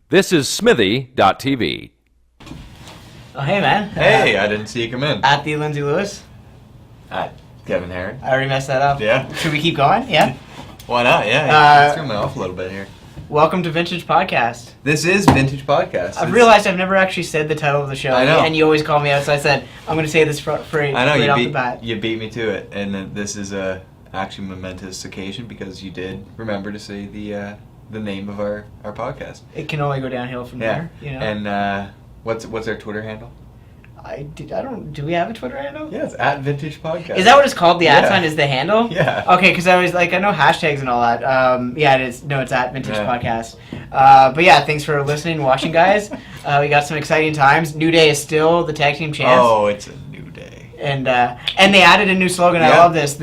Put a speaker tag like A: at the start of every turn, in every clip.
A: This is Smithy.tv.
B: Oh, hey, man.
C: Hey, I didn't see you come in.
B: At the Lindsay Lewis.
C: At Kevin Herron.
B: I already messed that up.
C: Yeah.
B: Should we keep going? Yeah?
C: Why not? Yeah, you threw me off a little bit here.
B: Welcome to Vintage Podcast.
C: This is Vintage Podcast.
B: I've realized I've never actually said the title of the show.
C: I know.
B: And you always call me out, so I said, I'm going to say this phrase
C: I know,
B: right off the bat.
C: you beat me to it. And this is a actually momentous occasion because you did remember to say the name of our podcast.
B: It can only go downhill from there. You know?
C: And what's our Twitter handle?
B: Do we have a Twitter handle?
C: Yeah, it's at Vintage Podcast.
B: Is that what it's called? The ad sign is the handle?
C: Yeah.
B: Okay, because I was like, I know hashtags and all that. Yeah, it is. No, it's at Vintage Podcast. But yeah, thanks for listening and watching, guys. We got some exciting times. New Day is still the tag team champs.
C: Oh, it's a new day.
B: And they added a new slogan. I love this.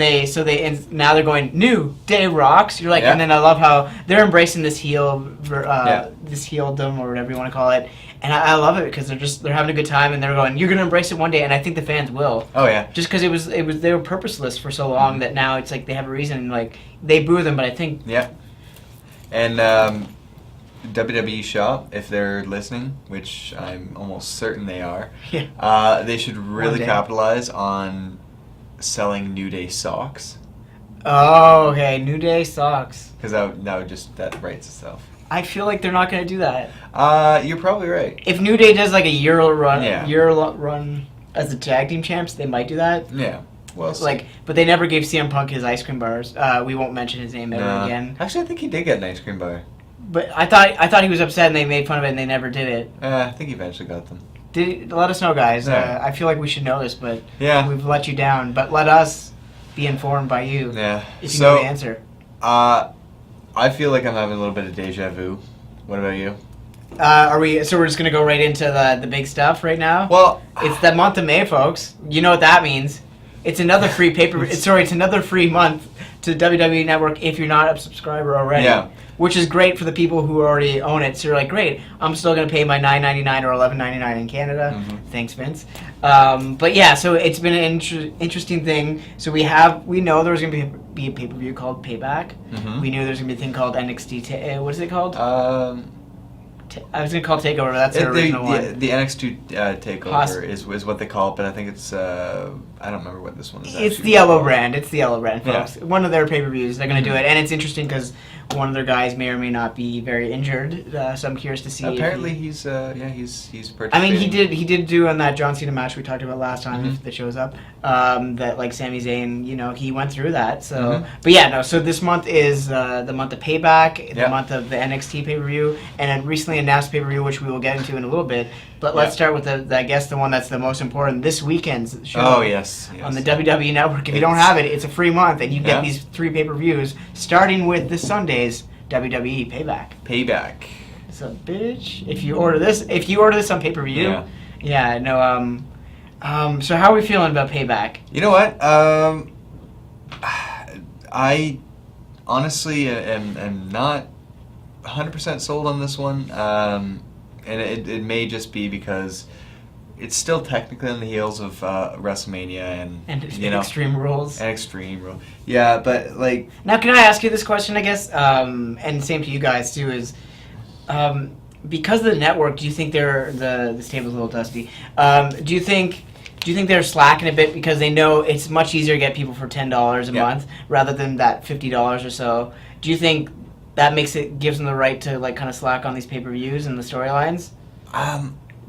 B: Now they're going, New Day rocks. You're like, and then I love how they're embracing this this heeldom or whatever you want to call it. And I love it because they're having a good time and they're going, you're gonna embrace it one day, and I think the fans will.
C: Oh yeah.
B: Just because they were purposeless for so long that now it's like they have a reason. Like they boo them, but I think
C: And WWE Shop, if they're listening, which I'm almost certain they are, they should really capitalize on selling New Day socks.
B: Oh, okay, New Day socks.
C: Because that writes itself.
B: I feel like they're not going to do that.
C: You're probably right.
B: If New Day does like a year run as the tag team champs, they might do that.
C: Yeah. Well,
B: but they never gave CM Punk his ice cream bars. We won't mention his name ever again.
C: Actually, I think he did get an ice cream bar.
B: But I thought he was upset and they made fun of it and they never did it.
C: I think he eventually got them.
B: Let us know, guys.
C: Yeah.
B: I feel like we should know this, but we've let you down. But let us be informed by you.
C: Yeah.
B: If you know the answer.
C: I feel like I'm having a little bit of deja vu. What about you?
B: So we're just gonna go right into the big stuff right now?
C: Well,
B: it's the month of May, folks. You know what that means. It's another free it's another free month to WWE Network if you're not a subscriber already. Yeah. Which is great for the people who already own it. So you're like, great, I'm still gonna pay my $9.99 or $11.99 in Canada. Mm-hmm. Thanks, Vince. But yeah, so it's been an interesting thing. So we know there's gonna be a pay-per-view called Payback. Mm-hmm. We knew there's gonna be a thing called NXT. What is it called? I was gonna call it Takeover. That's the original one.
C: The NXT Takeover is what they call it, but I think it's I don't remember what this one is.
B: It's the yellow brand. It's the yellow brand, folks. Yeah. One of their pay-per-views. They're gonna do it, and it's interesting because one of their guys may or may not be very injured. So I'm curious to see.
C: Apparently, he's participating.
B: I mean, he did do on that John Cena match we talked about last time. If that shows up, that like Sami Zayn, he went through that. So, but yeah, no. So this month is the month of Payback, the month of the NXT pay-per-view, and a recently announced pay-per-view, which we will get into in a little bit. But let's start with the one that's the most important, this weekend's show.
C: Oh yes.
B: On the WWE Network. If you don't have it, it's a free month, and you get these 3 pay-per-views, starting with this Sunday's WWE Payback. So, bitch, if you order this on pay-per-view, so how are we feeling about Payback?
C: You know what? I honestly am not 100% sold on this one, and it may just be because it's still technically on the heels of WrestleMania and
B: Extreme Rules.
C: And Extreme Rules. Yeah, but like...
B: Now, can I ask you this question, I guess? And same to you guys, too, is... because of the network, do you think this table's a little dusty. Do you think they're slacking a bit because they know it's much easier to get people for $10 a month rather than that $50 or so? Do you think that gives them the right to like kind of slack on these pay-per-views and the storylines?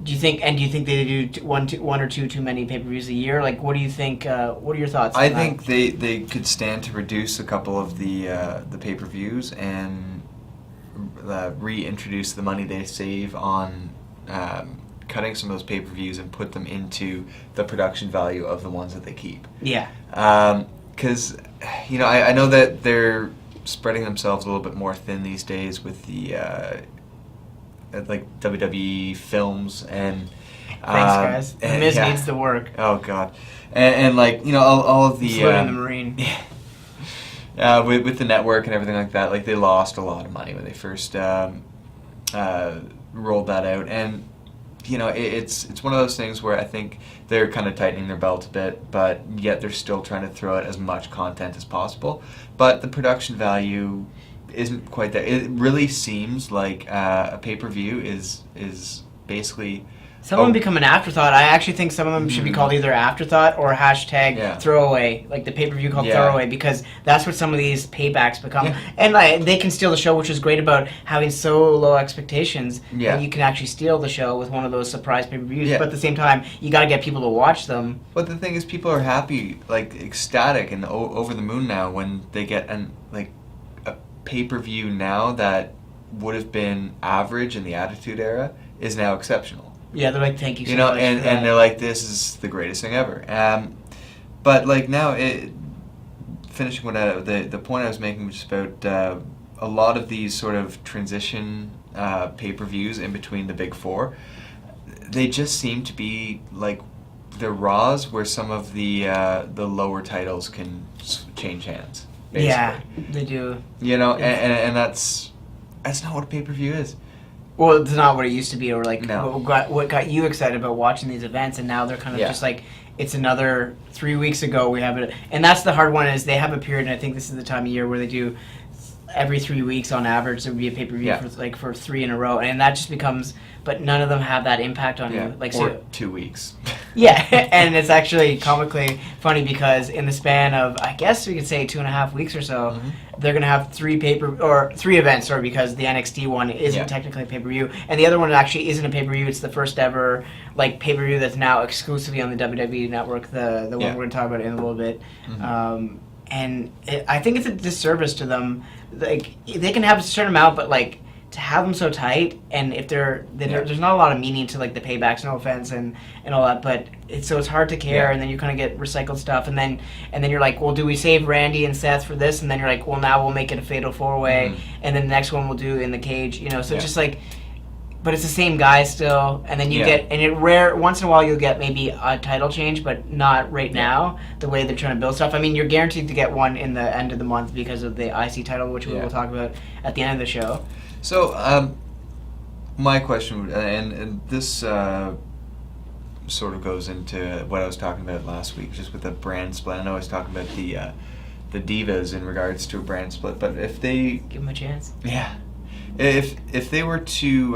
B: Do you think they do one or two too many pay-per-views a year? Like, what do you think? What are your thoughts?
C: I think they could stand to reduce a couple of the pay-per-views and reintroduce the money they save on cutting some of those pay-per-views and put them into the production value of the ones that they keep.
B: Yeah.
C: Because I know that they're spreading themselves a little bit more thin these days with the like WWE films and
B: thanks guys. The Miz needs the work.
C: Oh god, and like all of the
B: in the Marine.
C: With the network and everything like that, like they lost a lot of money when they first rolled that out, and it's one of those things where I think they're kind of tightening their belt a bit, but yet they're still trying to throw out as much content as possible. But the production value isn't quite that. It really seems like a pay-per-view is basically.
B: Some of them become an afterthought. I actually think some of them should be called either afterthought or hashtag throwaway, like the pay-per-view called throwaway, because that's what some of these paybacks become. Yeah. And they can steal the show, which is great about having so low expectations that you can actually steal the show with one of those surprise pay-per-views. Yeah. But at the same time, you got to get people to watch them.
C: But the thing is, people are happy, like ecstatic and over the moon now when they get a pay-per-view now that would have been average in the Attitude Era is now exceptional.
B: Yeah, they're like, thank you so
C: much. And they're like, this is the greatest thing ever. But like now, finishing what the point I was making was about a lot of these sort of transition pay-per-views in between the big four. They just seem to be like the Raws where some of the lower titles can change hands. Basically.
B: Yeah, they do.
C: And that's not what a pay-per-view is.
B: Well, it's not what it used to be, or like what got you excited about watching these events, and now they're kind of just like, it's another 3 weeks ago we have it, and that's the hard one is they have a period, and I think this is the time of year where they do every 3 weeks on average there would be a pay-per-view for 3 in a row, and that just becomes, but none of them have that impact on you. Like
C: or 2 weeks.
B: Yeah, and it's actually comically funny because in the span of, I guess we could say 2.5 weeks or so, they're going to have 3 events, because the NXT one isn't technically a pay-per-view, and the other one actually isn't a pay-per-view. It's the first ever like pay-per-view that's now exclusively on the WWE Network, the one we're going to talk about in a little bit. And I think it's a disservice to them. Like, they can have a certain amount, but like to have them so tight, and if there's not a lot of meaning to like the paybacks, no offense, and all that, but it's hard to care, and then you kind of get recycled stuff, and then you're like, well, do we save Randy and Seth for this? And then you're like, well, now we'll make it a fatal 4-way, and then the next one we'll do in the cage, so just like, but it's the same guy still, and then you get, and it once in a while you'll get maybe a title change, but not right now, the way they're trying to build stuff. I mean, you're guaranteed to get one in the end of the month because of the IC title, which we will talk about at the end of the show.
C: So, my question, and this sort of goes into what I was talking about last week, just with the brand split. I know I was talking about the Divas in regards to a brand split, but if they
B: give them a chance,
C: if they were to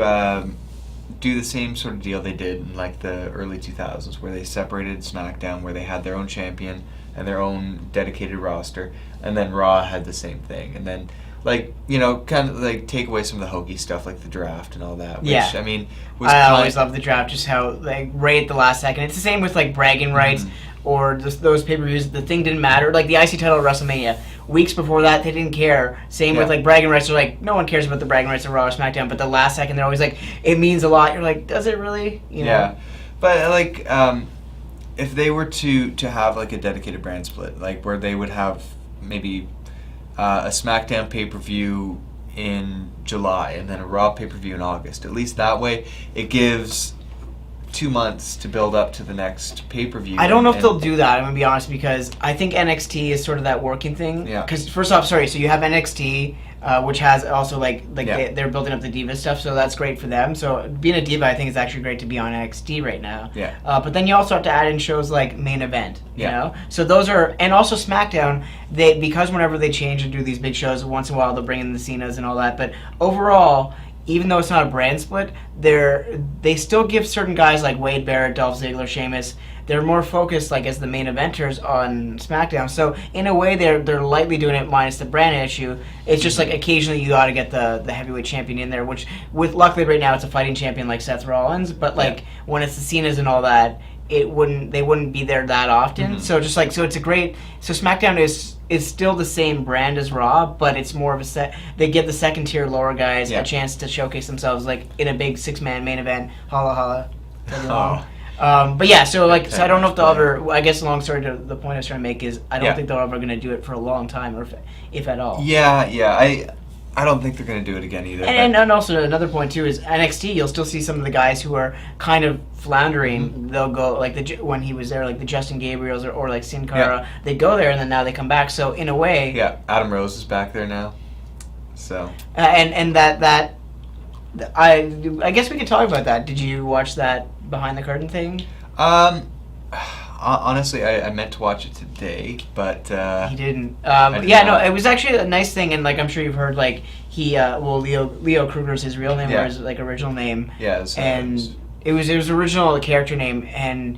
C: do the same sort of deal they did in like the early 2000s, where they separated SmackDown, where they had their own champion and their own dedicated roster, and then Raw had the same thing, and then like, kind of like take away some of the hokey stuff like the draft and all that. Which, I mean,
B: I always love the draft, just how like right at the last second. It's the same with like bragging rights or those pay-per-views. The thing didn't matter. Like the IC title at WrestleMania, weeks before that they didn't care. Same with like bragging rights. They're like, no one cares about the bragging rights of Raw or SmackDown. But the last second they're always like, it means a lot. You're like, does it really?
C: Yeah, but like if they were to have like a dedicated brand split, like where they would have maybe a SmackDown pay-per-view in July and then a Raw pay-per-view in August. At least that way, it gives 2 months to build up to the next pay-per-view.
B: I don't know if they'll do that, I'm going to be honest, because I think NXT is sort of that working thing.
C: Yeah.
B: Because first off, so you have NXT, which has also they're building up the Diva stuff, so that's great for them. So being a Diva, I think it's actually great to be on NXT right now.
C: Yeah.
B: But then you also have to add in shows like Main Event, you know? So those are, and also SmackDown, because whenever they change and do these big shows, once in a while they'll bring in the Cenas and all that, but overall, even though it's not a brand split, they still give certain guys like Wade Barrett, Dolph Ziggler, Sheamus, they're more focused like as the main eventers on SmackDown. So in a way, they're lightly doing it minus the brand issue. It's just like occasionally you got to get the heavyweight champion in there, which luckily right now it's a fighting champion like Seth Rollins. But like when it's the Cenas and all that, they wouldn't be there that often. So just like so SmackDown is still the same brand as Raw, but it's more of they give the second tier lower guys a chance to showcase themselves like in a big 6-man main event. Holla holla. But yeah, so I don't know if they'll ever. I guess long story to the point I was trying to make is I don't think they're ever going to do it for a long time, or if at all.
C: I don't think they're going to do it again either.
B: And also another point too is NXT. You'll still see some of the guys who are kind of floundering. They'll go like when he was there, like the Justin Gabriels or like Sin Cara. They go there and then now they come back. So in a way,
C: Adam Rose is back there now. So
B: and that I guess we could talk about that. Did you watch that behind the curtain thing?
C: Honestly, I meant to watch it today, but
B: he didn't.
C: did
B: Yeah, no,
C: not.
B: it was actually a nice thing, and like I'm sure you've heard, like Leo Kruger's his real name or his like original name.
C: Yeah,
B: and it was original character name, and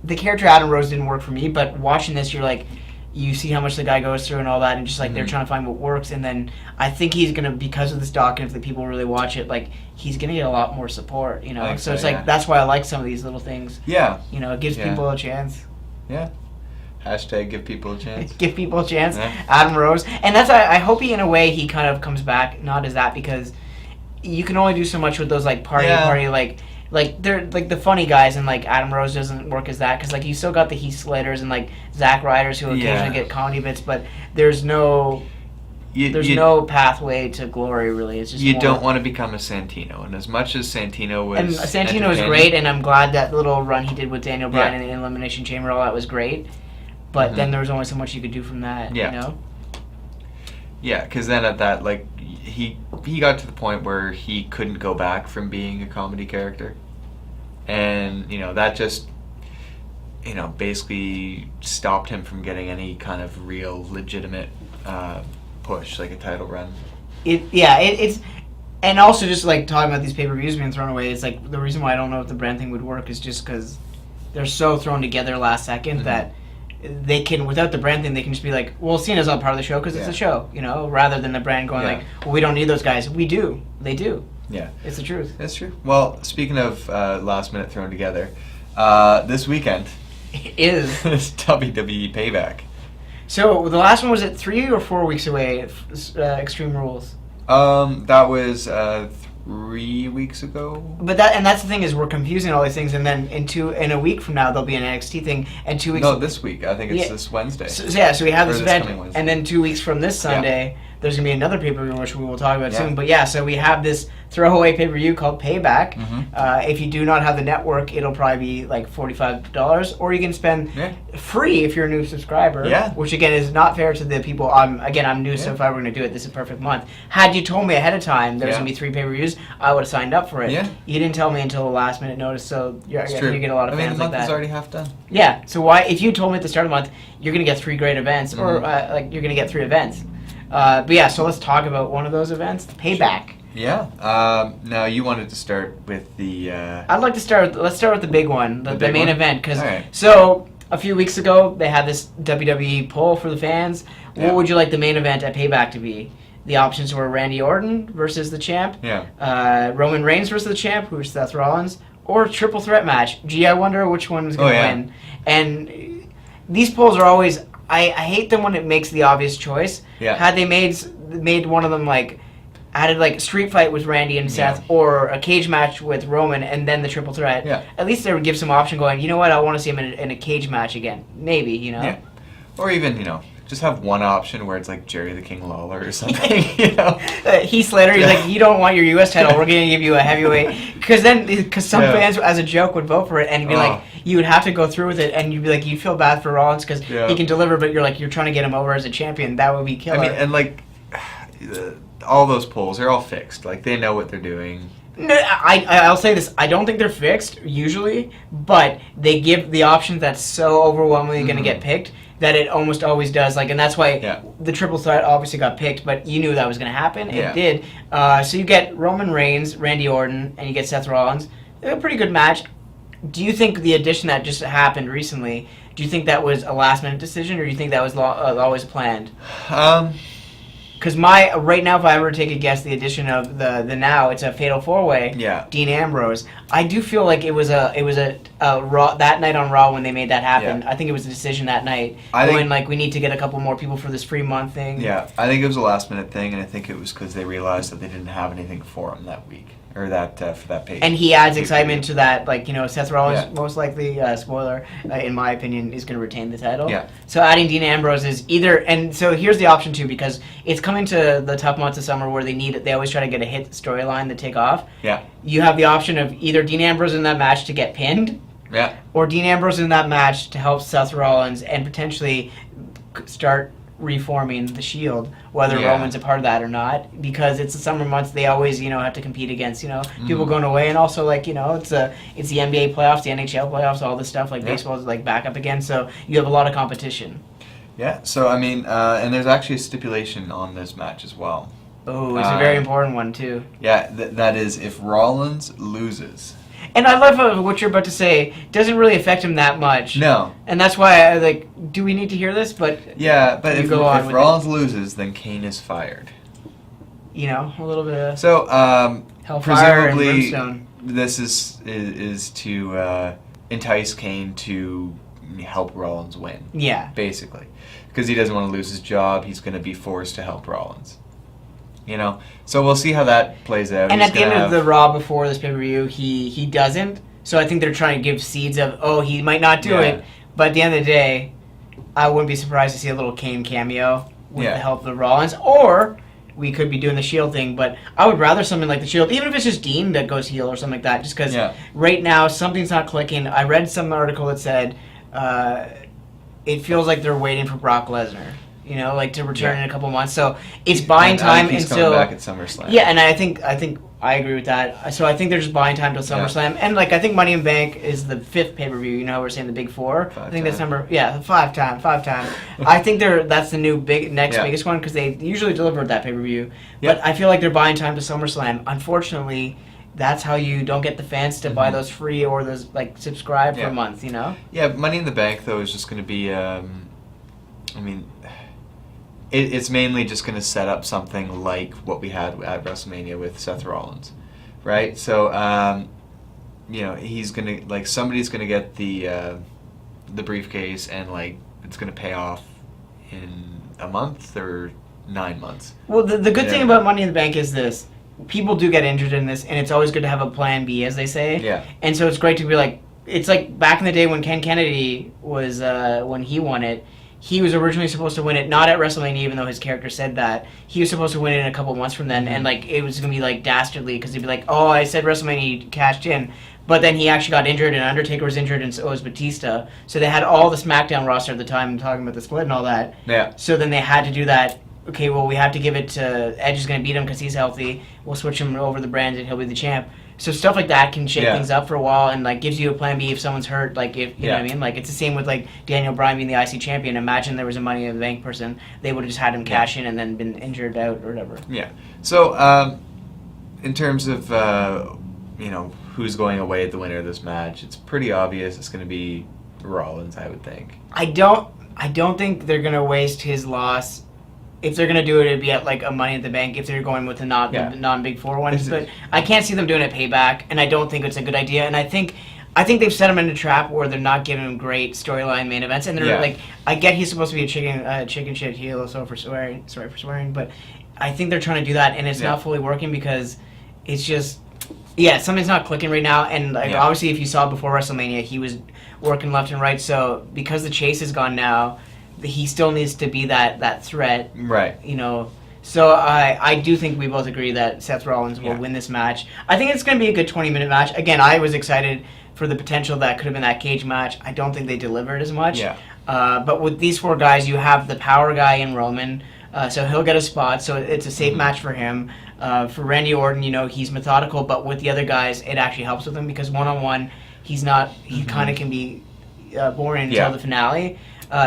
B: the character Adam Rose didn't work for me. But watching this, you're like, you see how much the guy goes through and all that, and just like they're trying to find what works. And then I think he's gonna, because of this doc, and if the people really watch it, like he's gonna get a lot more support. You know, so it's like that's why I like some of these little things.
C: Yeah.
B: You know, it gives people a chance.
C: Yeah. Hashtag give people a chance.
B: Give people a chance.
C: Yeah.
B: Adam Rose, and that's I hope he in a way he kind of comes back, not as that, because you can only do so much with those like party like they're like the funny guys, and like Adam Rose doesn't work as that, because like you still got the Heath Slaters and like Zack Ryders who occasionally get comedy bits, but there's no pathway to glory really. It's just
C: don't want to become a Santino, and as much as Santino was,
B: and Santino is great, and I'm glad that little run he did with Daniel Bryan in the Elimination Chamber, all that was great. But then there was only so much you could do from that, you know?
C: Yeah, because then at that, like, he got to the point where he couldn't go back from being a comedy character. And, you know, that just, you know, basically stopped him from getting any kind of real legitimate push, like a title run.
B: It's... And also just, like, talking about these pay-per-views being thrown away, it's like, the reason why I don't know if the brand thing would work is just because they're so thrown together last second that they can, without the brand thing, they can just be like, well, Cena's not part of the show because it's a show, you know, rather than the brand going like, well, we don't need those guys. We do. They do.
C: Yeah.
B: It's the truth.
C: That's true. Well, speaking of last minute thrown together, this weekend
B: is
C: WWE Payback.
B: So the last one was it 3 or 4 weeks away, Extreme Rules?
C: That was 3 weeks ago.
B: But that's the thing, is we're confusing all these things, and then in a week from now there'll be an NXT thing, and 2 weeks.
C: No, this week. I think it's this Wednesday.
B: So we have this event,
C: Wednesday.
B: and then 2 weeks from this Sunday, there's gonna be another pay-per-view which we will talk about soon. But so we have this throwaway pay-per-view called Payback. If you do not have the network, it'll probably be like $45, or you can spend free if you're a new subscriber. Which again is not fair to the people. I'm new, so if I were gonna do it, this is a perfect month. Had you told me ahead of time there's gonna be 3 pay-per-views, I would have signed up for it. You didn't tell me until the last minute notice, so you get a lot of fans like that.
C: The month is already half done.
B: Yeah. So why, if you told me at the start of the month you're gonna get 3 great events, or like you're gonna get 3 events. But so let's talk about one of those events, Payback.
C: Yeah. Now you wanted to start with the.
B: I'd like to start. Let's start with the big one, the main event, because
C: right.
B: So a few weeks ago they had this WWE poll for the fans. What would you like the main event at Payback to be? The options were Randy Orton versus the champ, Roman Reigns versus the champ, who's Seth Rollins, or triple threat match. Gee, I wonder which one was going to win. And these polls are always. I hate them when it makes the obvious choice. Had they made one of them like added like street fight with Randy and Seth, or a cage match with Roman, and then the triple threat, at least they would give some option going, you know what, I want to see him in a cage match again. Maybe, you know?
C: Yeah. Or even, you know, just have one option where it's like Jerry the King Lawler or something, you know?
B: Heath Slater, he's like, you don't want your U.S. title, we're going to give you a heavyweight. Because some fans, as a joke, would vote for it, and you'd be like, you would have to go through with it, and you'd be like, you'd feel bad for Rollins because he can deliver, but you're trying to get him over as a champion. That would be killer.
C: I mean, and like, all those polls, they're all fixed. Like, they know what they're doing.
B: No, I'll say this. I don't think they're fixed, usually, but they give the options that's so overwhelmingly going to get picked that it almost always does. Like, and that's why the triple threat obviously got picked, but you knew that was going to happen. It did. So you get Roman Reigns, Randy Orton, and you get Seth Rollins. A pretty good match. Do you think the addition that just happened recently, do you think that was a last-minute decision, or do you think that was always planned? Because right now, if I were to take a guess, the addition of the now, it's a Fatal 4-Way. Dean Ambrose. I do feel like it was a Raw that night on Raw when they made that happen. I think it was a decision that night. We need to get a couple more people for this free month thing. Yeah,
C: I think it was a last minute thing, and I think it was because they realized that they didn't have anything for him that week. Or that for that page.
B: And he adds excitement to that, like, you know, Seth Rollins most likely, spoiler, in my opinion, is going to retain the title. So adding Dean Ambrose is either, and so here's the option too, because it's coming to the tough months of summer where they always try to get a hit storyline to take off. You have the option of either Dean Ambrose in that match to get pinned,
C: or
B: Dean Ambrose in that match to help Seth Rollins and potentially start reforming the Shield, whether
C: Yeah.
B: Roman's a part of that or not, because it's the summer months. They always, have to compete against, people going away, and also it's the NBA playoffs, the NHL playoffs, all this stuff. Like baseball is back up again, so you have a lot of competition.
C: Yeah. So I mean, and there's actually a stipulation on this match as well.
B: Oh, it's a very important one too.
C: Yeah, that is if Rollins loses.
B: And I love what you're about to say. Doesn't really affect him that much.
C: No.
B: And that's why I do we need to hear this? But
C: Yeah, but if Rollins
B: it.
C: loses, then Kane is fired.
B: A little bit of
C: So,
B: hellfire and
C: presumably,
B: brimstone.
C: this is to entice Kane to help Rollins win.
B: Yeah.
C: Basically, because he doesn't want to lose his job, he's going to be forced to help Rollins. So we'll see how that plays out.
B: And at the end of the Raw before this pay-per-view, he doesn't. So I think they're trying to give seeds of, he might not do it. But at the end of the day, I wouldn't be surprised to see a little Kane cameo with the help of Rollins. Or we could be doing the Shield thing. But I would rather something like the Shield, even if it's just Dean that goes heel or something like that. Just because right now something's not clicking. I read some article that said it feels like they're waiting for Brock Lesnar. To return in a couple months. So it's buying time
C: he's
B: until
C: coming back at SummerSlam.
B: Yeah, and I think I agree with that. So I think they're just buying time till SummerSlam. And I think Money in the Bank is the 5th pay-per-view. We're saying the big 4. I think that's number 5 time. I think that's the new next biggest one because they usually deliver that pay-per-view. But I feel like they're buying time to SummerSlam. Unfortunately, that's how you don't get the fans to buy those free or those subscribe for a month.
C: Yeah, Money in the Bank though is just going to be. It's mainly just going to set up something like what we had at WrestleMania with Seth Rollins, right? So, he's going to somebody's going to get the briefcase, and it's going to pay off in a month or 9 months.
B: Well, the good thing about Money in the Bank is this: people do get injured in this, and it's always good to have a plan B, as they say.
C: Yeah.
B: And so it's great to be it's like back in the day when Ken Kennedy was when he won it. He was originally supposed to win it, not at WrestleMania, even though his character said that. He was supposed to win it in a couple months from then, and it was going to be dastardly, because he'd be like, oh, I said WrestleMania, he cashed in. But then he actually got injured, and Undertaker was injured, and so was Batista. So they had all the SmackDown roster at the time talking about the split and all that.
C: Yeah.
B: So then they had to do that. Okay, well, we have to give it to Edge is going to beat him because he's healthy. We'll switch him over the brand, and he'll be the champ. So stuff like that can shake things up for a while and gives you a plan B if someone's hurt. If you know what I mean. It's the same with Daniel Bryan being the IC champion. Imagine there was a Money in the Bank person, they would have just had him cash in and then been injured out or whatever.
C: Yeah. So in terms of who's going away at the winner of this match, it's pretty obvious it's going to be Rollins, I would think.
B: I don't think they're going to waste his loss. If they're going to do it, it'd be at a Money in the Bank if they're going with the non-Big Four ones. But I can't see them doing it Payback, and I don't think it's a good idea. And I think they've set him in a trap where they're not giving him great storyline main events. And they're I get he's supposed to be a chicken shit heel, sorry for swearing, but I think they're trying to do that, and it's not fully working because it's just, something's not clicking right now. And obviously, if you saw before WrestleMania, he was working left and right. So because the chase is gone now, he still needs to be that threat,
C: right?
B: So I do think we both agree that Seth Rollins will win this match. I think it's going to be a good 20-minute match. Again, I was excited for the potential that could have been that cage match. I don't think they delivered as much.
C: Yeah.
B: But with these 4 guys, you have the power guy in Roman, so he'll get a spot. So it's a safe match for him. For Randy Orton, he's methodical, but with the other guys, it actually helps with him because one-on-one, he's not. He kind of can be boring until the finale.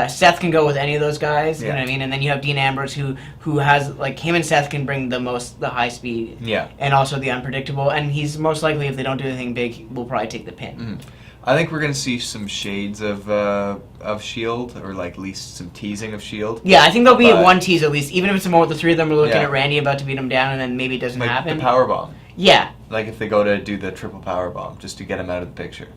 B: Seth can go with any of those guys, you know what I mean? And then you have Dean Ambrose who has, him and Seth can bring the high speed.
C: Yeah.
B: And also the unpredictable. And he's most likely, if they don't do anything big, will probably take the pin.
C: Mm-hmm. I think we're going to see some shades of S.H.I.E.L.D., or at least some teasing of S.H.I.E.L.D.
B: Yeah, I think there'll be one tease at least, even if it's more with the 3 of them are looking at Randy about to beat him down and then maybe it doesn't happen.
C: The powerbomb.
B: Yeah.
C: If they go to do the triple powerbomb, just to get him out of the picture.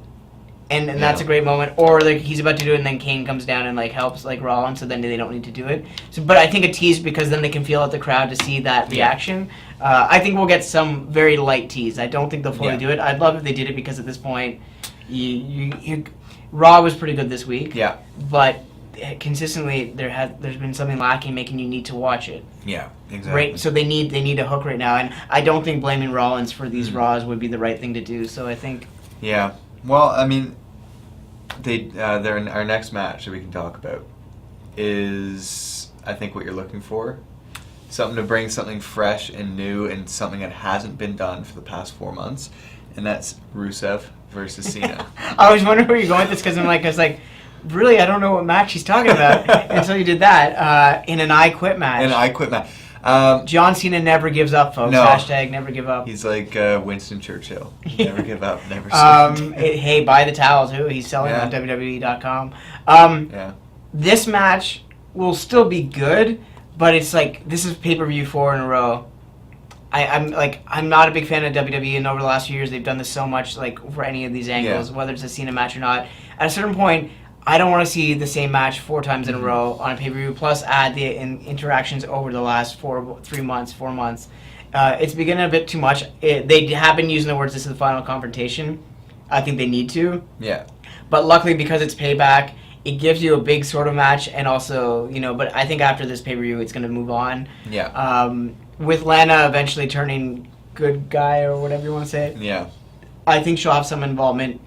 B: And that's a great moment. Or he's about to do it, and then Kane comes down and helps Rollins, so then they don't need to do it. So, but I think a tease because then they can feel out the crowd to see that reaction. I think we'll get some very light tease. I don't think they'll fully do it. I'd love if they did it because at this point, Raw was pretty good this week.
C: Yeah.
B: But consistently, there's been something lacking, making you need to watch it.
C: Yeah, exactly.
B: Right. So they need a hook right now, and I don't think blaming Rollins for these Raws would be the right thing to do. So I think.
C: Yeah. Well, I mean, they're in our next match that we can talk about is I think, what you're looking for. Something to bring something fresh and new and something that hasn't been done for the past 4 months. And that's Rusev versus Cena.
B: I was wondering where you're going with this because I was like, really, I don't know what match he's talking about until you did that in an I Quit match.
C: An I Quit match.
B: John Cena never gives up, folks.
C: No.
B: Hashtag never give up.
C: He's like Winston Churchill. Never give up, never surrender.
B: Hey, buy the towel too. He's selling on WWE.com.
C: Yeah.
B: This match will still be good, but it's like this is pay-per-view 4 in a row. I'm not a big fan of WWE, and over the last few years they've done this so much, like for any of these angles, whether it's a Cena match or not. At a certain point, I don't want to see the same match 4 times in a row on a pay-per-view. Plus, add the interactions over the last 4 months. It's beginning a bit too much. They have been using the words "this is the final confrontation." I think they need to.
C: Yeah.
B: But luckily, because it's Payback, it gives you a big sort of match, and also, but I think after this pay-per-view, it's going to move on.
C: Yeah.
B: With Lana eventually turning good guy, or whatever you want to say.
C: Yeah.
B: I think she'll have some involvement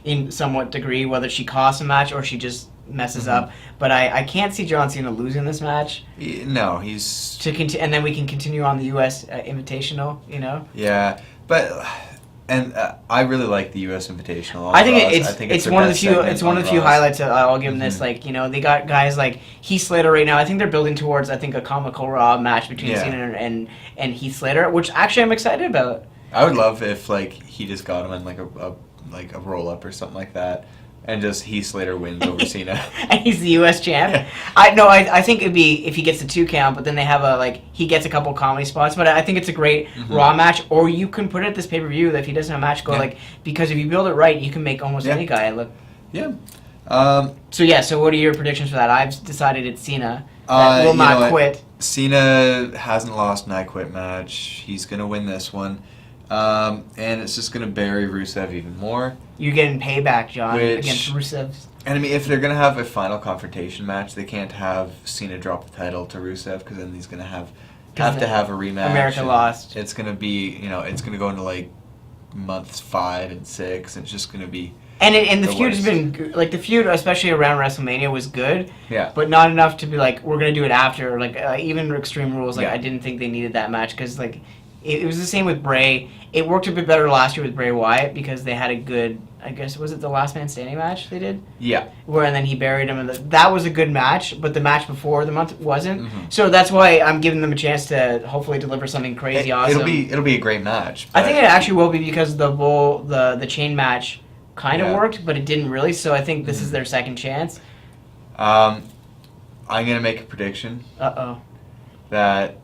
B: in somewhat degree, whether she costs a match or she just messes up. But I can't see John Cena losing this match.
C: No, he's...
B: And then we can continue on the U.S. Invitational,
C: Yeah, but... And I really like the U.S. Invitational.
B: I think it's one of the few. It's one of the few highlights that I'll give them this. They got guys like Heath Slater right now. I think they're building towards a comical Raw match between Cena and Heath Slater, which actually I'm excited about.
C: I would love if he just got him in a roll up or something like that, and just Heath Slater wins over Cena.
B: And he's the U.S. champ.
C: Yeah.
B: I think it'd be if he gets the 2 count, but then they have he gets a couple comedy spots. But I think it's a great Raw match, or you can put it at this pay-per-view that if he doesn't have a match, because if you build it right, you can make almost any guy look.
C: Yeah.
B: So what are your predictions for that? I've decided it's Cena. That will not quit.
C: Cena hasn't lost an I Quit match. He's gonna win this one. And it's just going to bury Rusev even more.
B: You're getting Payback, John, against Rusev.
C: And I mean, if they're going to have a final confrontation match, they can't have Cena drop the title to Rusev, because then he's going to have to have a rematch.
B: America lost.
C: It's going to be, it's going to go into months 5 and 6, and it's just going to be...
B: And the feud has been good. The feud, especially around WrestleMania, was good.
C: Yeah.
B: But not enough to be we're going to do it after. Even Extreme Rules,
C: yeah.
B: I didn't think they needed that match, because it was the same with Bray. It worked a bit better last year with Bray Wyatt because they had a good, I guess, was it the Last Man Standing match they did?
C: Yeah.
B: And then he buried him. That was a good match, but the match before the month wasn't. So that's why I'm giving them a chance to hopefully deliver something crazy awesome.
C: It'll be a great match.
B: I think it actually will be, because the chain match kind of worked, but it didn't really. So I think this is their second chance.
C: I'm going to make a prediction.
B: Uh-oh.
C: That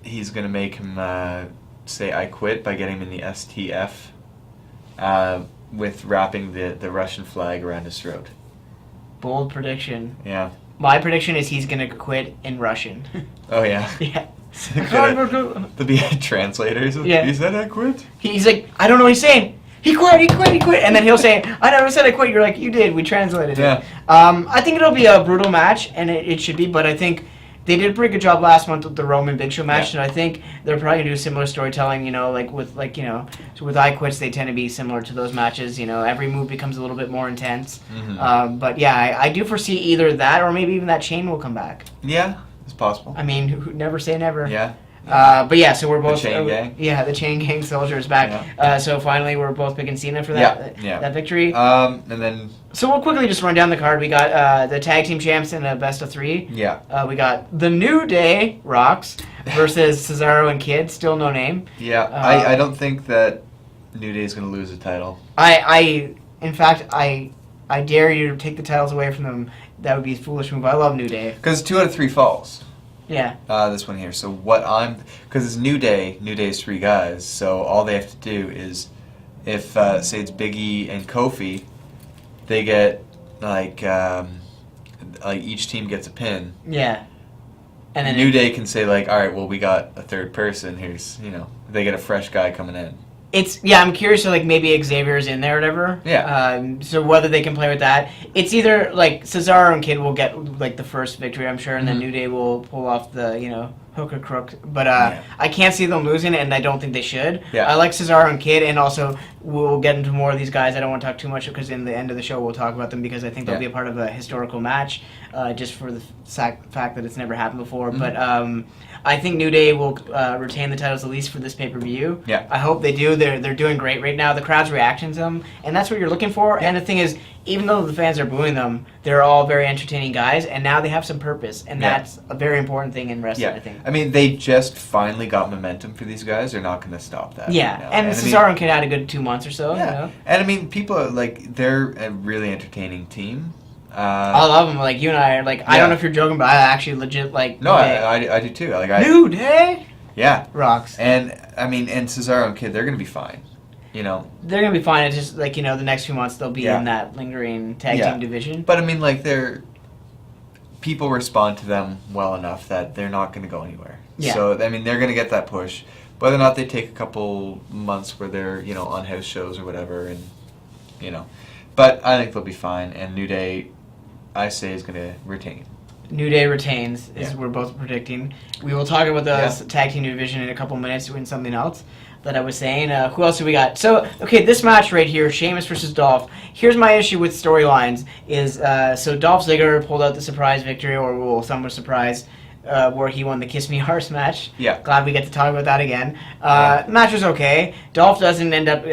C: he's going to make him... say I quit by getting him in the STF with wrapping the Russian flag around his throat.
B: Bold prediction.
C: Yeah.
B: My prediction is he's going to quit in Russian.
C: Oh, yeah?
B: Yeah.
C: There'll be translators.
B: Yeah.
C: He said I quit?
B: He's like, I don't know what he's saying. He quit. And then he'll say, I never said I quit. You're like, you did. We translated it. I think it'll be a brutal match, and it should be, but I think they did a pretty good job last month with the Roman Big Show match, and I think they're probably going to do similar storytelling, so with I Quits, they tend to be similar to those matches, every move becomes a little bit more intense. But yeah, I do foresee either that, or maybe even that chain will come back.
C: Yeah, it's possible.
B: I mean, never say never.
C: Yeah.
B: But yeah, so we're both...
C: The Chain Gang?
B: Yeah, the Chain Gang Soldier is back.
C: Yeah.
B: So finally, we're both picking Cena for that victory.
C: And then...
B: So we'll quickly just run down the card. We got the tag team champs in a best of 3.
C: Yeah.
B: We got the New Day Rocks versus Cesaro and Kid. Still no name.
C: Yeah, I don't think that New Day is going to lose the title.
B: In fact, I dare you to take the titles away from them. That would be a foolish move. I love New Day.
C: Because 2 out of 3 falls.
B: Yeah.
C: This one here. So because it's New Day's 3 guys. So all they have to do is, if say it's Big E and Kofi, they get each team gets a pin.
B: Yeah. And then
C: New Day can say all right, well, we got a third person. Here's they get a fresh guy coming in.
B: I'm curious if maybe Xavier's in there or whatever.
C: Yeah.
B: So whether they can play with that, it's either Cesaro and Kid will get the first victory, I'm sure, and then New Day will pull off the hook or crook. But I can't see them losing, and I don't think they should.
C: Yeah.
B: I like Cesaro and Kid, and also We'll get into more of these guys. I don't want to talk too much because in the end of the show we'll talk about them because I think they'll be a part of a historical match, just for the fact that it's never happened before. But I think New Day will retain the titles at least for this pay-per-view.
C: Yeah.
B: I hope they do. They're doing great right now. The crowd's reacting to them, and that's what you're looking for. And the thing is, even though the fans are booing them, they're all very entertaining guys, and now they have some purpose, and that's a very important thing in wrestling, I think.
C: I mean, they just finally got momentum for these guys. They're not going to stop that.
B: Yeah,
C: right now.
B: and Cesaro and Kid had a good 2 months or so.
C: Yeah,
B: You know?
C: and I mean, people are like, they're a really entertaining team.
B: I love them. Like, you and I are like, I don't know if you're joking, but I actually legit like.
C: No, I do too. Like,
B: New Day?
C: Yeah.
B: Rocks.
C: And, I mean, and Cesaro and Kid, they're going to be fine. You know?
B: They're going to be fine. It's just, like, you know, the next few months they'll be in that lingering tag team division.
C: But, I mean, like, people respond to them well enough that they're not going to go anywhere.
B: Yeah.
C: So, I mean, they're going to get that push. Whether or not they take a couple months where they're, you know, on house shows or whatever, and, you know. But I think they'll be fine, and New Day, I say, is going to retain.
B: New Day retains, is we're both predicting. We will talk about the tag team division in a couple minutes doing something else that I was saying. Who else do we got? So, okay, this match right here, Sheamus versus Dolph. Here's my issue with storylines is, so Dolph Ziggler pulled out the surprise victory, or well, some were surprised, where he won the Kiss Me Arse match.
C: Yeah.
B: Glad we get to talk about that again. The match was okay. Dolph doesn't end up,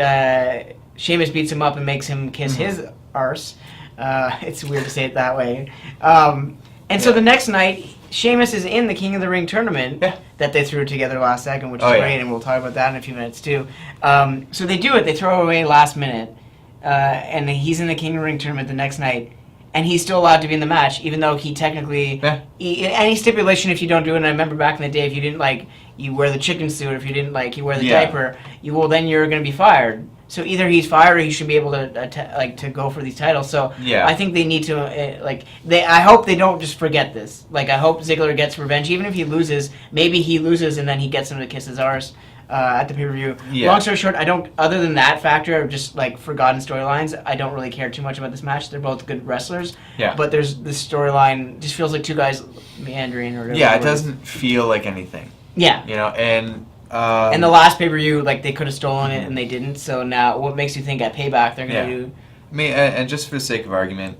B: Sheamus beats him up and makes him kiss his arse. It's weird to say it that way. So the next night, Sheamus is in the King of the Ring tournament that they threw together last second, which is great, and we'll talk about that in a few minutes too. So they do it. They throw it away last minute, and he's in the King of the Ring tournament the next night, and he's still allowed to be in the match, even though he technically... any stipulation if you don't do it, and I remember back in the day, if you didn't, like, you wear the chicken suit, or if you didn't, like, you wear the diaper, then you're going to be fired. So either he's fired or he should be able to to go for these titles. So I think they need to I hope they don't just forget this. Like, I hope Ziggler gets revenge, even if he loses. Maybe he loses and then he gets him to kiss his arse at the pay-per-view. Yeah. Long story short, I don't. Other than that factor of just like forgotten storylines, I don't really care too much about this match. They're both good wrestlers.
C: Yeah.
B: But there's this storyline just feels like two guys meandering or whatever.
C: Yeah, it doesn't feel like anything.
B: Yeah.
C: You know, and
B: the last pay-per-view, like, they could have stolen it and they didn't. So now, what makes you think at Payback they're going to do?
C: I mean, and just for the sake of argument,